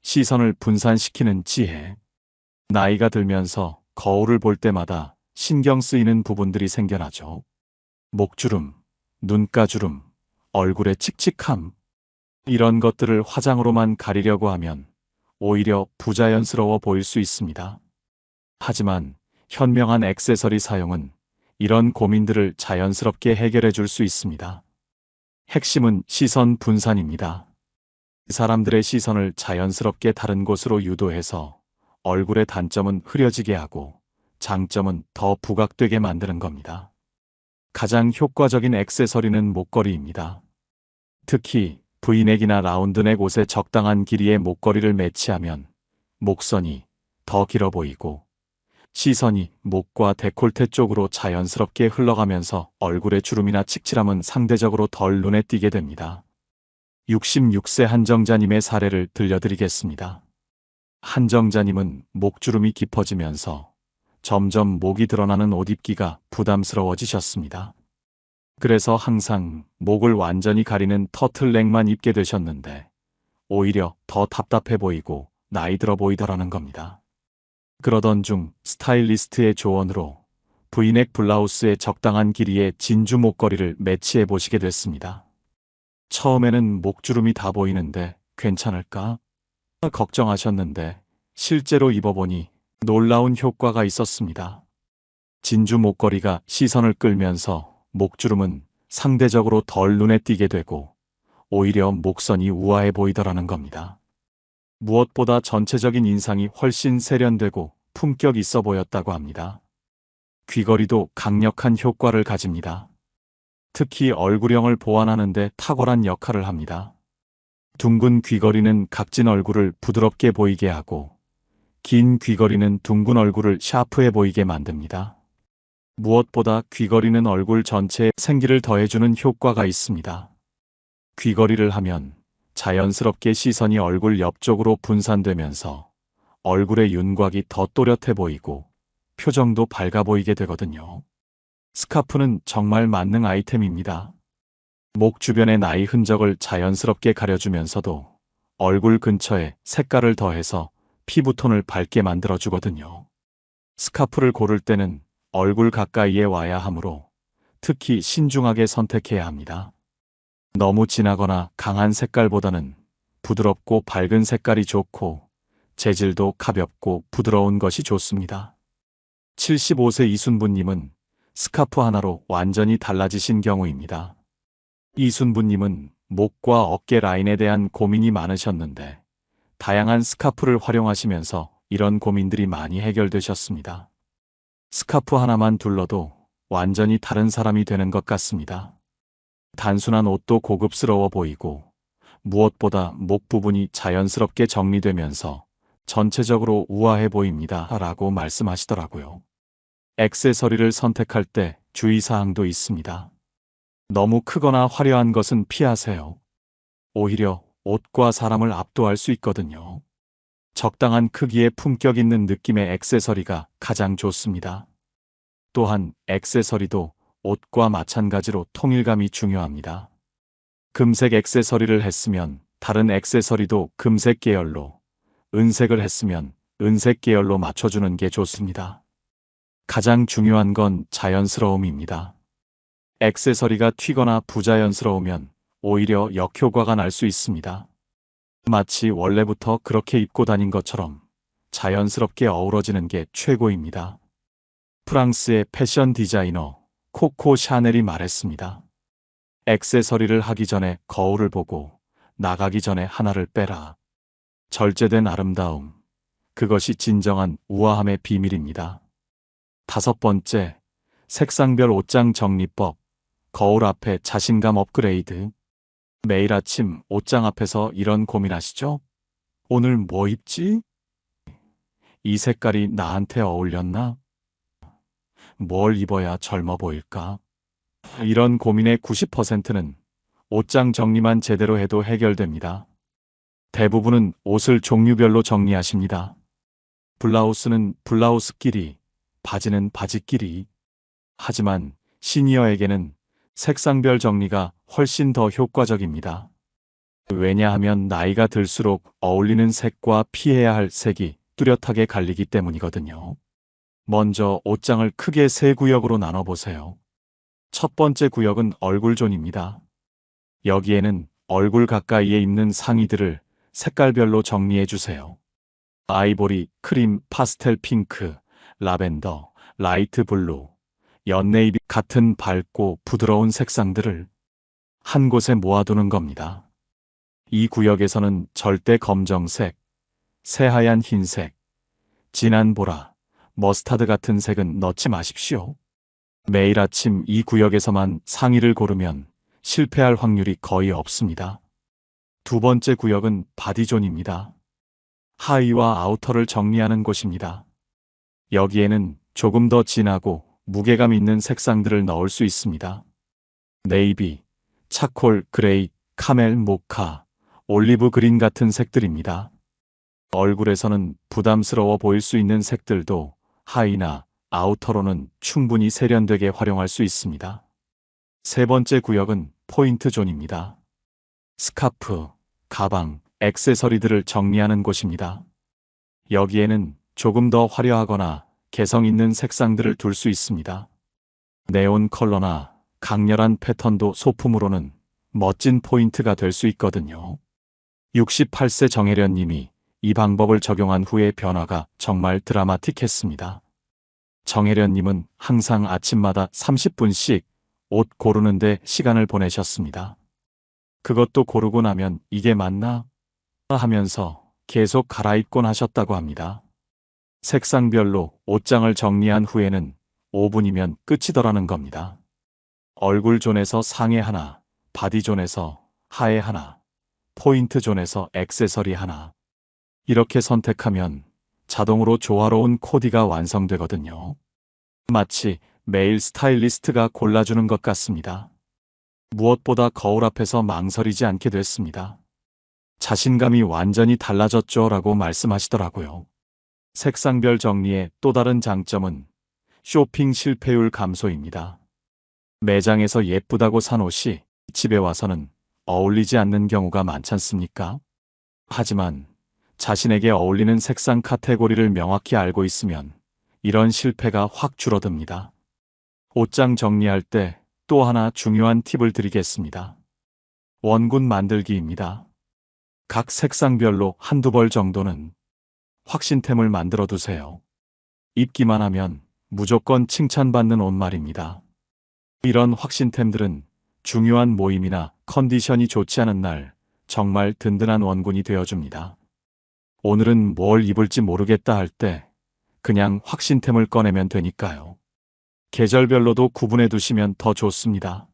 Speaker 1: 시선을 분산시키는 지혜. 나이가 들면서 거울을 볼 때마다 신경 쓰이는 부분들이 생겨나죠. 목주름, 눈가주름, 얼굴의 칙칙함. 이런 것들을 화장으로만 가리려고 하면 오히려 부자연스러워 보일 수 있습니다. 하지만 현명한 액세서리 사용은 이런 고민들을 자연스럽게 해결해 줄 수 있습니다. 핵심은 시선 분산입니다. 사람들의 시선을 자연스럽게 다른 곳으로 유도해서 얼굴의 단점은 흐려지게 하고 장점은 더 부각되게 만드는 겁니다. 가장 효과적인 액세서리는 목걸이입니다. 특히 V넥이나 라운드넥 옷에 적당한 길이의 목걸이를 매치하면 목선이 더 길어 보이고 시선이 목과 데콜테 쪽으로 자연스럽게 흘러가면서 얼굴의 주름이나 칙칠함은 상대적으로 덜 눈에 띄게 됩니다. 66세 한정자님의 사례를 들려드리겠습니다. 한정자님은 목주름이 깊어지면서 점점 목이 드러나는 옷 입기가 부담스러워지셨습니다. 그래서 항상 목을 완전히 가리는 터틀넥만 입게 되셨는데 오히려 더 답답해 보이고 나이 들어 보이더라는 겁니다. 그러던 중 스타일리스트의 조언으로 V넥 블라우스에 적당한 길이의 진주 목걸이를 매치해 보시게 됐습니다. 처음에는 목주름이 다 보이는데 괜찮을까? 걱정하셨는데 실제로 입어보니 놀라운 효과가 있었습니다. 진주 목걸이가 시선을 끌면서 목주름은 상대적으로 덜 눈에 띄게 되고 오히려 목선이 우아해 보이더라는 겁니다. 무엇보다 전체적인 인상이 훨씬 세련되고 품격 있어 보였다고 합니다. 귀걸이도 강력한 효과를 가집니다. 특히 얼굴형을 보완하는 데 탁월한 역할을 합니다. 둥근 귀걸이는 각진 얼굴을 부드럽게 보이게 하고 긴 귀걸이는 둥근 얼굴을 샤프해 보이게 만듭니다. 무엇보다 귀걸이는 얼굴 전체에 생기를 더해주는 효과가 있습니다. 귀걸이를 하면 자연스럽게 시선이 얼굴 옆쪽으로 분산되면서 얼굴의 윤곽이 더 또렷해 보이고 표정도 밝아 보이게 되거든요. 스카프는 정말 만능 아이템입니다. 목 주변의 나이 흔적을 자연스럽게 가려주면서도 얼굴 근처에 색깔을 더해서 피부톤을 밝게 만들어주거든요. 스카프를 고를 때는 얼굴 가까이에 와야 하므로 특히 신중하게 선택해야 합니다. 너무 진하거나 강한 색깔보다는 부드럽고 밝은 색깔이 좋고 재질도 가볍고 부드러운 것이 좋습니다. 75세 이순부님은 스카프 하나로 완전히 달라지신 경우입니다. 이순부님은 목과 어깨 라인에 대한 고민이 많으셨는데 다양한 스카프를 활용하시면서 이런 고민들이 많이 해결되셨습니다. 스카프 하나만 둘러도 완전히 다른 사람이 되는 것 같습니다. 단순한 옷도 고급스러워 보이고 무엇보다 목 부분이 자연스럽게 정리되면서 전체적으로 우아해 보입니다. 라고 말씀하시더라고요. 액세서리를 선택할 때 주의사항도 있습니다. 너무 크거나 화려한 것은 피하세요. 오히려 옷과 사람을 압도할 수 있거든요. 적당한 크기의 품격 있는 느낌의 액세서리가 가장 좋습니다. 또한 액세서리도 옷과 마찬가지로 통일감이 중요합니다. 금색 액세서리를 했으면 다른 액세서리도 금색 계열로, 은색을 했으면 은색 계열로 맞춰주는 게 좋습니다. 가장 중요한 건 자연스러움입니다. 액세서리가 튀거나 부자연스러우면 오히려 역효과가 날 수 있습니다. 마치 원래부터 그렇게 입고 다닌 것처럼 자연스럽게 어우러지는 게 최고입니다. 프랑스의 패션 디자이너 코코 샤넬이 말했습니다. 액세서리를 하기 전에 거울을 보고 나가기 전에 하나를 빼라. 절제된 아름다움. 그것이 진정한 우아함의 비밀입니다. 5번째, 색상별 옷장 정리법. 거울 앞에 자신감 업그레이드. 매일 아침 옷장 앞에서 이런 고민하시죠? 오늘 뭐 입지? 이 색깔이 나한테 어울렸나? 뭘 입어야 젊어 보일까? 이런 고민의 90%는 옷장 정리만 제대로 해도 해결됩니다. 대부분은 옷을 종류별로 정리하십니다. 블라우스는 블라우스끼리, 바지는 바지끼리. 하지만 시니어에게는 색상별 정리가 훨씬 더 효과적입니다. 왜냐하면 나이가 들수록 어울리는 색과 피해야 할 색이 뚜렷하게 갈리기 때문이거든요. 먼저 옷장을 크게 세 구역으로 나눠보세요. 첫 번째 구역은 얼굴존입니다. 여기에는 얼굴 가까이에 입는 상의들을 색깔별로 정리해주세요. 아이보리, 크림, 파스텔 핑크, 라벤더, 라이트 블루, 연네이비 같은 밝고 부드러운 색상들을 한 곳에 모아두는 겁니다. 이 구역에서는 절대 검정색, 새하얀 흰색, 진한 보라, 머스타드 같은 색은 넣지 마십시오. 매일 아침 이 구역에서만 상의를 고르면 실패할 확률이 거의 없습니다. 두 번째 구역은 바디존입니다. 하의와 아우터를 정리하는 곳입니다. 여기에는 조금 더 진하고 무게감 있는 색상들을 넣을 수 있습니다. 네이비, 차콜, 그레이, 카멜, 모카, 올리브 그린 같은 색들입니다. 얼굴에서는 부담스러워 보일 수 있는 색들도 하의나 아우터로는 충분히 세련되게 활용할 수 있습니다. 세 번째 구역은 포인트 존입니다. 스카프, 가방, 액세서리들을 정리하는 곳입니다. 여기에는 조금 더 화려하거나 개성 있는 색상들을 둘 수 있습니다. 네온 컬러나 강렬한 패턴도 소품으로는 멋진 포인트가 될 수 있거든요. 68세 정혜련 님이 이 방법을 적용한 후의 변화가 정말 드라마틱했습니다. 정혜련 님은 항상 아침마다 30분씩 옷 고르는데 시간을 보내셨습니다. 그것도 고르고 나면 이게 맞나? 하면서 계속 갈아입곤 하셨다고 합니다. 색상별로 옷장을 정리한 후에는 5분이면 끝이더라는 겁니다. 얼굴존에서 상의 하나, 바디존에서 하의 하나, 포인트존에서 액세서리 하나. 이렇게 선택하면 자동으로 조화로운 코디가 완성되거든요. 마치 매일 스타일리스트가 골라주는 것 같습니다. 무엇보다 거울 앞에서 망설이지 않게 됐습니다. 자신감이 완전히 달라졌죠 라고 말씀하시더라고요. 색상별 정리의 또 다른 장점은 쇼핑 실패율 감소입니다. 매장에서 예쁘다고 산 옷이 집에 와서는 어울리지 않는 경우가 많잖습니까? 하지만 자신에게 어울리는 색상 카테고리를 명확히 알고 있으면 이런 실패가 확 줄어듭니다. 옷장 정리할 때 또 하나 중요한 팁을 드리겠습니다. 원군 만들기입니다. 각 색상별로 한두 벌 정도는 확신템을 만들어 두세요. 입기만 하면 무조건 칭찬받는 옷 말입니다. 이런 확신템들은 중요한 모임이나 컨디션이 좋지 않은 날 정말 든든한 원군이 되어줍니다. 오늘은 뭘 입을지 모르겠다 할 때 그냥 확신템을 꺼내면 되니까요. 계절별로도 구분해 두시면 더 좋습니다.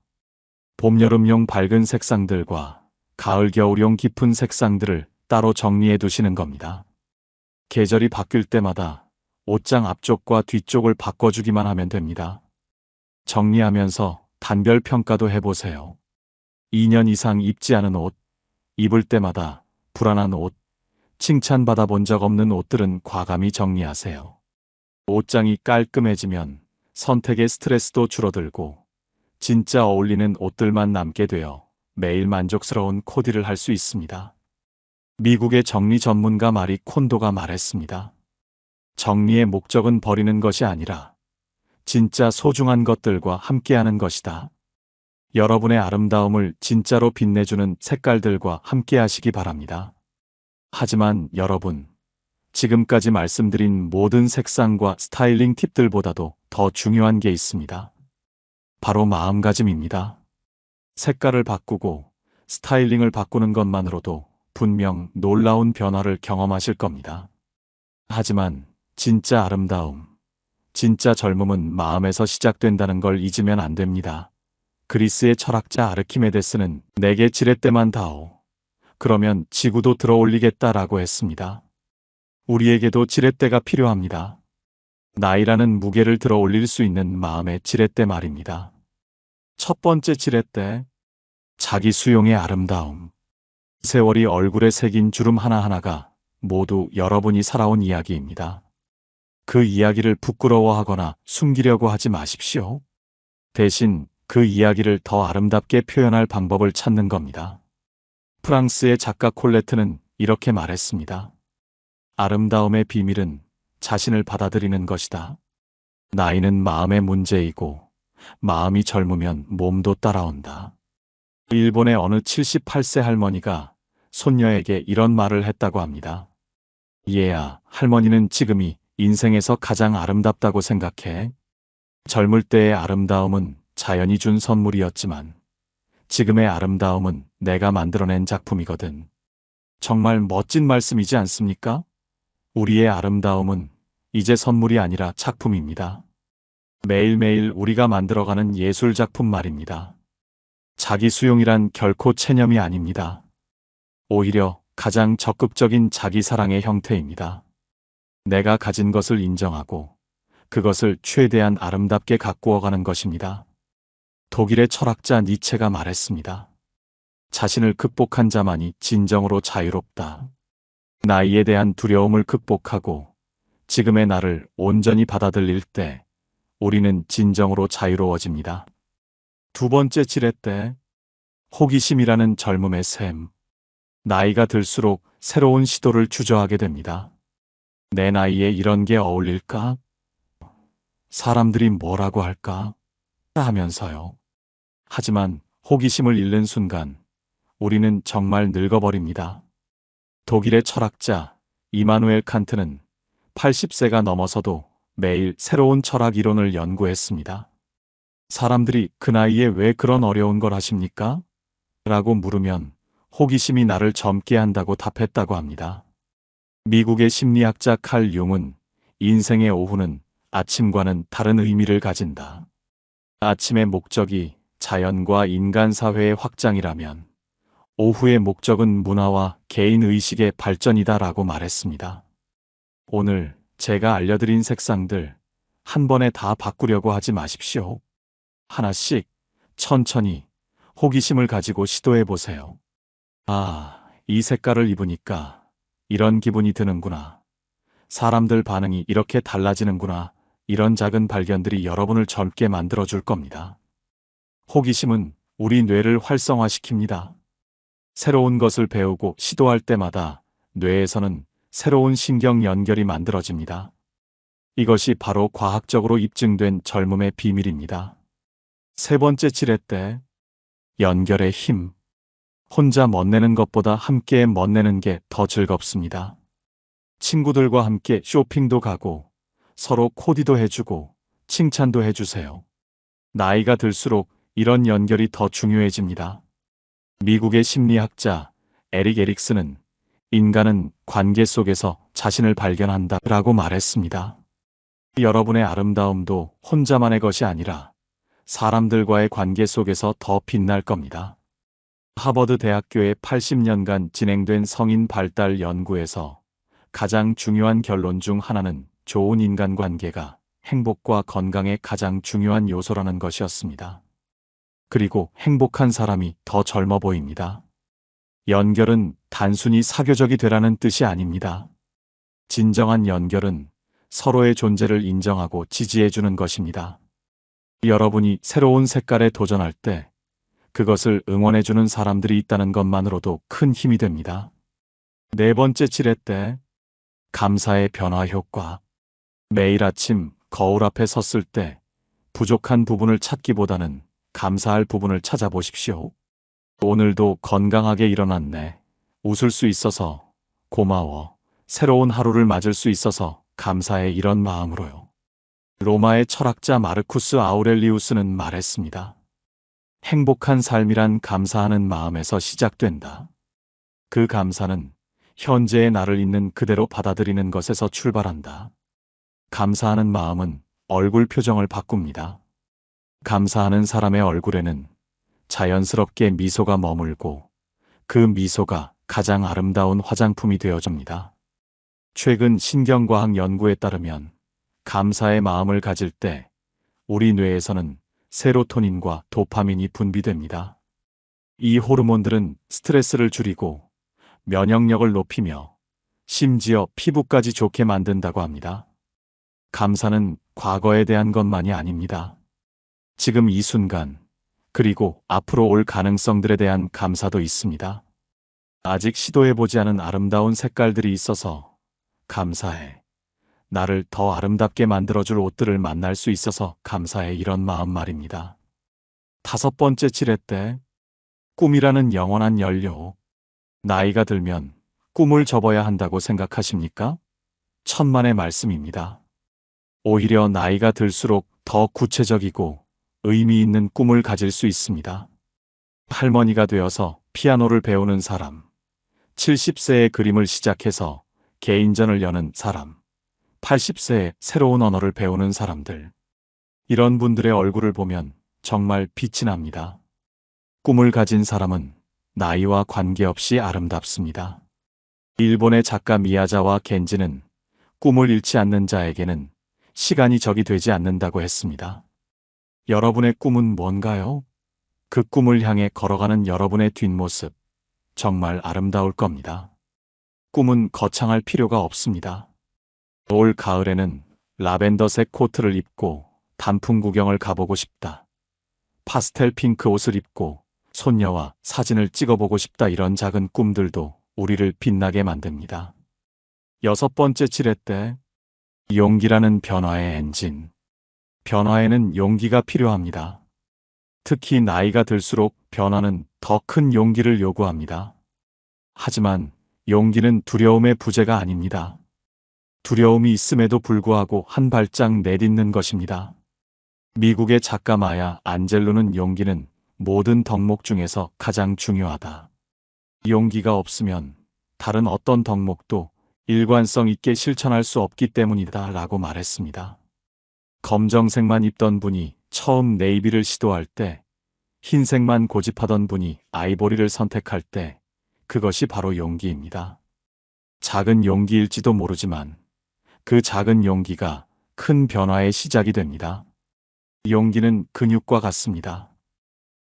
Speaker 1: 봄, 여름용 밝은 색상들과 가을, 겨울용 깊은 색상들을 따로 정리해 두시는 겁니다. 계절이 바뀔 때마다 옷장 앞쪽과 뒤쪽을 바꿔주기만 하면 됩니다. 정리하면서 단별 평가도 해보세요. 2년 이상 입지 않은 옷, 입을 때마다 불안한 옷, 칭찬받아 본 적 없는 옷들은 과감히 정리하세요. 옷장이 깔끔해지면 선택의 스트레스도 줄어들고 진짜 어울리는 옷들만 남게 되어 매일 만족스러운 코디를 할 수 있습니다. 미국의 정리 전문가 마리 콘도가 말했습니다. 정리의 목적은 버리는 것이 아니라 진짜 소중한 것들과 함께하는 것이다. 여러분의 아름다움을 진짜로 빛내주는 색깔들과 함께 하시기 바랍니다. 하지만 여러분, 지금까지 말씀드린 모든 색상과 스타일링 팁들보다도 더 중요한 게 있습니다. 바로 마음가짐입니다. 색깔을 바꾸고 스타일링을 바꾸는 것만으로도 분명 놀라운 변화를 경험하실 겁니다. 하지만 진짜 아름다움, 진짜 젊음은 마음에서 시작된다는 걸 잊으면 안 됩니다. 그리스의 철학자 아르키메데스는 내게 지렛대만 다오. 그러면 지구도 들어올리겠다라고 했습니다. 우리에게도 지렛대가 필요합니다. 나이라는 무게를 들어올릴 수 있는 마음의 지렛대 말입니다. 첫 번째 지렛대, 자기 수용의 아름다움. 세월이 얼굴에 새긴 주름 하나하나가 모두 여러분이 살아온 이야기입니다. 그 이야기를 부끄러워하거나 숨기려고 하지 마십시오. 대신 그 이야기를 더 아름답게 표현할 방법을 찾는 겁니다. 프랑스의 작가 콜레트는 이렇게 말했습니다. 아름다움의 비밀은 자신을 받아들이는 것이다. 나이는 마음의 문제이고 마음이 젊으면 몸도 따라온다. 일본의 어느 78세 할머니가 손녀에게 이런 말을 했다고 합니다. 얘야, 할머니는 지금이 인생에서 가장 아름답다고 생각해. 젊을 때의 아름다움은 자연이 준 선물이었지만 지금의 아름다움은 내가 만들어낸 작품이거든. 정말 멋진 말씀이지 않습니까? 우리의 아름다움은 이제 선물이 아니라 작품입니다. 매일매일 우리가 만들어가는 예술작품 말입니다. 자기 수용이란 결코 체념이 아닙니다. 오히려 가장 적극적인 자기 사랑의 형태입니다. 내가 가진 것을 인정하고 그것을 최대한 아름답게 가꾸어가는 것입니다. 독일의 철학자 니체가 말했습니다. 자신을 극복한 자만이 진정으로 자유롭다. 나이에 대한 두려움을 극복하고 지금의 나를 온전히 받아들일 때 우리는 진정으로 자유로워집니다. 두 번째 지뢰 때 호기심이라는 젊음의 샘. 나이가 들수록 새로운 시도를 주저하게 됩니다. 내 나이에 이런 게 어울릴까? 사람들이 뭐라고 할까? 하면서요. 하지만 호기심을 잃는 순간 우리는 정말 늙어버립니다. 독일의 철학자 이마누엘 칸트는 80세가 넘어서도 매일 새로운 철학 이론을 연구했습니다. 사람들이 그 나이에 왜 그런 어려운 걸 하십니까? 라고 물으면 호기심이 나를 젊게 한다고 답했다고 합니다. 미국의 심리학자 칼 융은 인생의 오후는 아침과는 다른 의미를 가진다. 아침의 목적이 자연과 인간 사회의 확장이라면 오후의 목적은 문화와 개인 의식의 발전이다라고 말했습니다. 오늘 제가 알려드린 색상들 한 번에 다 바꾸려고 하지 마십시오. 하나씩 천천히 호기심을 가지고 시도해 보세요. 아, 이 색깔을 입으니까 이런 기분이 드는구나. 사람들 반응이 이렇게 달라지는구나. 이런 작은 발견들이 여러분을 젊게 만들어줄 겁니다. 호기심은 우리 뇌를 활성화시킵니다. 새로운 것을 배우고 시도할 때마다 뇌에서는 새로운 신경 연결이 만들어집니다. 이것이 바로 과학적으로 입증된 젊음의 비밀입니다. 세 번째 지뢰 때 연결의 힘. 혼자 멋내는 것보다 함께 멋내는 게 더 즐겁습니다. 친구들과 함께 쇼핑도 가고 서로 코디도 해주고 칭찬도 해주세요. 나이가 들수록 이런 연결이 더 중요해집니다. 미국의 심리학자 에릭 에릭슨은 인간은 관계 속에서 자신을 발견한다 라고 말했습니다. 여러분의 아름다움도 혼자만의 것이 아니라 사람들과의 관계 속에서 더 빛날 겁니다. 하버드 대학교의 80년간 진행된 성인 발달 연구에서 가장 중요한 결론 중 하나는 좋은 인간관계가 행복과 건강의 가장 중요한 요소라는 것이었습니다. 그리고 행복한 사람이 더 젊어 보입니다. 연결은 단순히 사교적이 되라는 뜻이 아닙니다. 진정한 연결은 서로의 존재를 인정하고 지지해주는 것입니다. 여러분이 새로운 색깔에 도전할 때 그것을 응원해주는 사람들이 있다는 것만으로도 큰 힘이 됩니다. 네 번째 지뢰 때 감사의 변화 효과. 매일 아침 거울 앞에 섰을 때 부족한 부분을 찾기보다는 감사할 부분을 찾아보십시오. 오늘도 건강하게 일어났네. 웃을 수 있어서 고마워. 새로운 하루를 맞을 수 있어서 감사해. 이런 마음으로요. 로마의 철학자 마르쿠스 아우렐리우스는 말했습니다. 행복한 삶이란 감사하는 마음에서 시작된다. 그 감사는 현재의 나를 있는 그대로 받아들이는 것에서 출발한다. 감사하는 마음은 얼굴 표정을 바꿉니다. 감사하는 사람의 얼굴에는 자연스럽게 미소가 머물고 그 미소가 가장 아름다운 화장품이 되어줍니다. 최근 신경과학 연구에 따르면 감사의 마음을 가질 때 우리 뇌에서는 세로토닌과 도파민이 분비됩니다. 이 호르몬들은 스트레스를 줄이고 면역력을 높이며 심지어 피부까지 좋게 만든다고 합니다. 감사는 과거에 대한 것만이 아닙니다. 지금 이 순간, 그리고 앞으로 올 가능성들에 대한 감사도 있습니다. 아직 시도해보지 않은 아름다운 색깔들이 있어서 감사해. 나를 더 아름답게 만들어줄 옷들을 만날 수 있어서 감사해. 이런 마음 말입니다. 5번째 칠해 때, 꿈이라는 영원한 연료. 나이가 들면 꿈을 접어야 한다고 생각하십니까? 천만의 말씀입니다. 오히려 나이가 들수록 더 구체적이고 의미 있는 꿈을 가질 수 있습니다. 할머니가 되어서 피아노를 배우는 사람, 70세에 그림을 시작해서 개인전을 여는 사람, 80세에 새로운 언어를 배우는 사람들. 이런 분들의 얼굴을 보면 정말 빛이 납니다. 꿈을 가진 사람은 나이와 관계없이 아름답습니다. 일본의 작가 미야자와 겐지는 꿈을 잃지 않는 자에게는 시간이 적이 되지 않는다고 했습니다. 여러분의 꿈은 뭔가요? 그 꿈을 향해 걸어가는 여러분의 뒷모습, 정말 아름다울 겁니다. 꿈은 거창할 필요가 없습니다. 올 가을에는 라벤더색 코트를 입고 단풍 구경을 가보고 싶다. 파스텔 핑크 옷을 입고 손녀와 사진을 찍어보고 싶다. 이런 작은 꿈들도 우리를 빛나게 만듭니다. 6번째 칠해 때, 용기라는 변화의 엔진. 변화에는 용기가 필요합니다. 특히 나이가 들수록 변화는 더 큰 용기를 요구합니다. 하지만 용기는 두려움의 부재가 아닙니다. 두려움이 있음에도 불구하고 한 발짝 내딛는 것입니다. 미국의 작가 마야 안젤루는 용기는 모든 덕목 중에서 가장 중요하다. 용기가 없으면 다른 어떤 덕목도 일관성 있게 실천할 수 없기 때문이다 라고 말했습니다. 검정색만 입던 분이 처음 네이비를 시도할 때, 흰색만 고집하던 분이 아이보리를 선택할 때, 그것이 바로 용기입니다. 작은 용기일지도 모르지만 그 작은 용기가 큰 변화의 시작이 됩니다. 용기는 근육과 같습니다.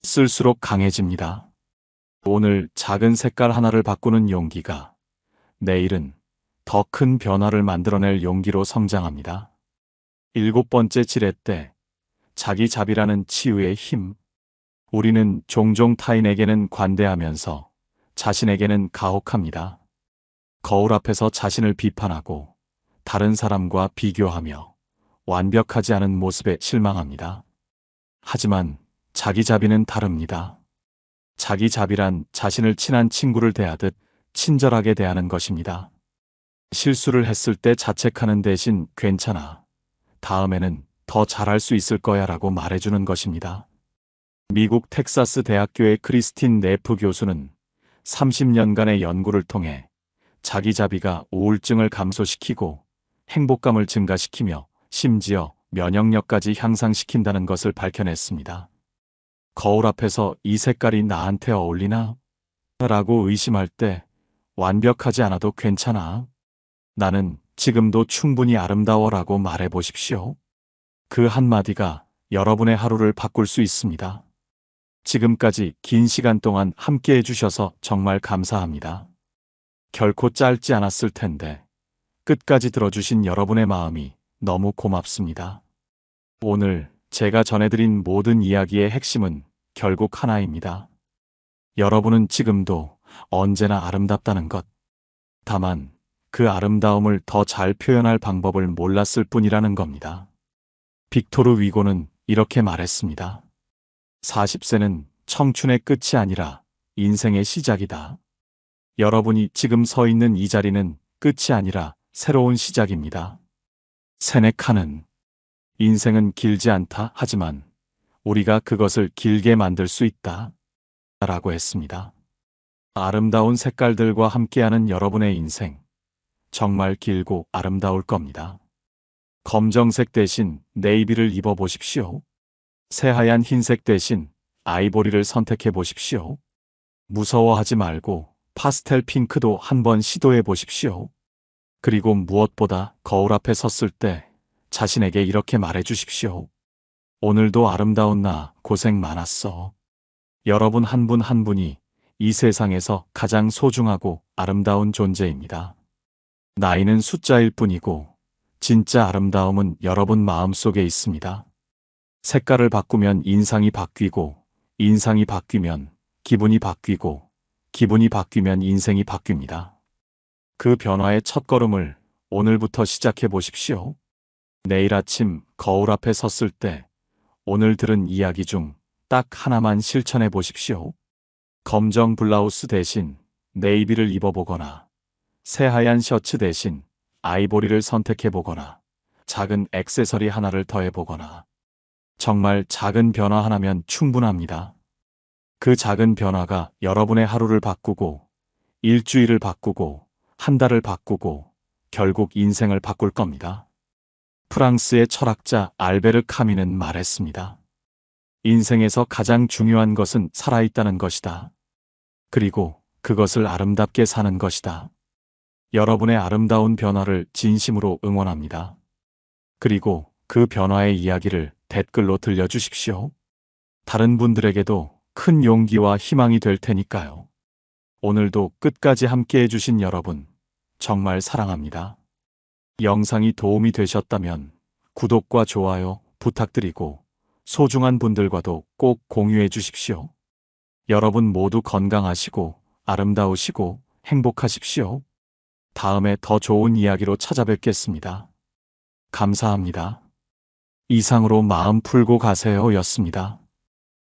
Speaker 1: 쓸수록 강해집니다. 오늘 작은 색깔 하나를 바꾸는 용기가 내일은 더 큰 변화를 만들어낼 용기로 성장합니다. 7번째 칠해 때, 자기자비라는 치유의 힘. 우리는 종종 타인에게는 관대하면서 자신에게는 가혹합니다. 거울 앞에서 자신을 비판하고 다른 사람과 비교하며 완벽하지 않은 모습에 실망합니다. 하지만 자기자비는 다릅니다. 자기자비란 자신을 친한 친구를 대하듯 친절하게 대하는 것입니다. 실수를 했을 때 자책하는 대신 괜찮아. 다음에는 더 잘할 수 있을 거야 라고 말해주는 것입니다. 미국 텍사스 대학교의 크리스틴 네프 교수는 30년간의 연구를 통해 자기자비가 우울증을 감소시키고 행복감을 증가시키며 심지어 면역력까지 향상시킨다는 것을 밝혀냈습니다. 거울 앞에서 이 색깔이 나한테 어울리나? 라고 의심할 때 완벽하지 않아도 괜찮아. 나는 지금도 충분히 아름다워 라고 말해보십시오. 그 한마디가 여러분의 하루를 바꿀 수 있습니다. 지금까지 긴 시간 동안 함께 해주셔서 정말 감사합니다. 결코 짧지 않았을 텐데 끝까지 들어주신 여러분의 마음이 너무 고맙습니다. 오늘 제가 전해드린 모든 이야기의 핵심은 결국 하나입니다. 여러분은 지금도 언제나 아름답다는 것. 다만 그 아름다움을 더 잘 표현할 방법을 몰랐을 뿐이라는 겁니다. 빅토르 위고는 이렇게 말했습니다. 40세는 청춘의 끝이 아니라 인생의 시작이다. 여러분이 지금 서 있는 이 자리는 끝이 아니라 새로운 시작입니다. 세네카는 인생은 길지 않다 하지만 우리가 그것을 길게 만들 수 있다 라고 했습니다. 아름다운 색깔들과 함께하는 여러분의 인생, 정말 길고 아름다울 겁니다. 검정색 대신 네이비를 입어보십시오. 새하얀 흰색 대신 아이보리를 선택해 보십시오. 무서워하지 말고 파스텔 핑크도 한번 시도해 보십시오. 그리고 무엇보다 거울 앞에 섰을 때 자신에게 이렇게 말해 주십시오. 오늘도 아름다운 나 고생 많았어. 여러분 한 분 한 분이 이 세상에서 가장 소중하고 아름다운 존재입니다. 나이는 숫자일 뿐이고 진짜 아름다움은 여러분 마음속에 있습니다. 색깔을 바꾸면 인상이 바뀌고 인상이 바뀌면 기분이 바뀌고 기분이 바뀌면 인생이 바뀝니다. 그 변화의 첫걸음을 오늘부터 시작해 보십시오. 내일 아침 거울 앞에 섰을 때 오늘 들은 이야기 중 딱 하나만 실천해 보십시오. 검정 블라우스 대신 네이비를 입어보거나 새하얀 셔츠 대신 아이보리를 선택해보거나 작은 액세서리 하나를 더해보거나 정말 작은 변화 하나면 충분합니다. 그 작은 변화가 여러분의 하루를 바꾸고 일주일을 바꾸고 한 달을 바꾸고 결국 인생을 바꿀 겁니다. 프랑스의 철학자 알베르 카뮈는 말했습니다. 인생에서 가장 중요한 것은 살아있다는 것이다. 그리고 그것을 아름답게 사는 것이다. 여러분의 아름다운 변화를 진심으로 응원합니다. 그리고 그 변화의 이야기를 댓글로 들려주십시오. 다른 분들에게도 큰 용기와 희망이 될 테니까요. 오늘도 끝까지 함께 해주신 여러분, 정말 사랑합니다. 영상이 도움이 되셨다면 구독과 좋아요 부탁드리고 소중한 분들과도 꼭 공유해 주십시오. 여러분 모두 건강하시고 아름다우시고 행복하십시오. 다음에 더 좋은 이야기로 찾아뵙겠습니다. 감사합니다. 이상으로 마음 풀고 가세요 였습니다.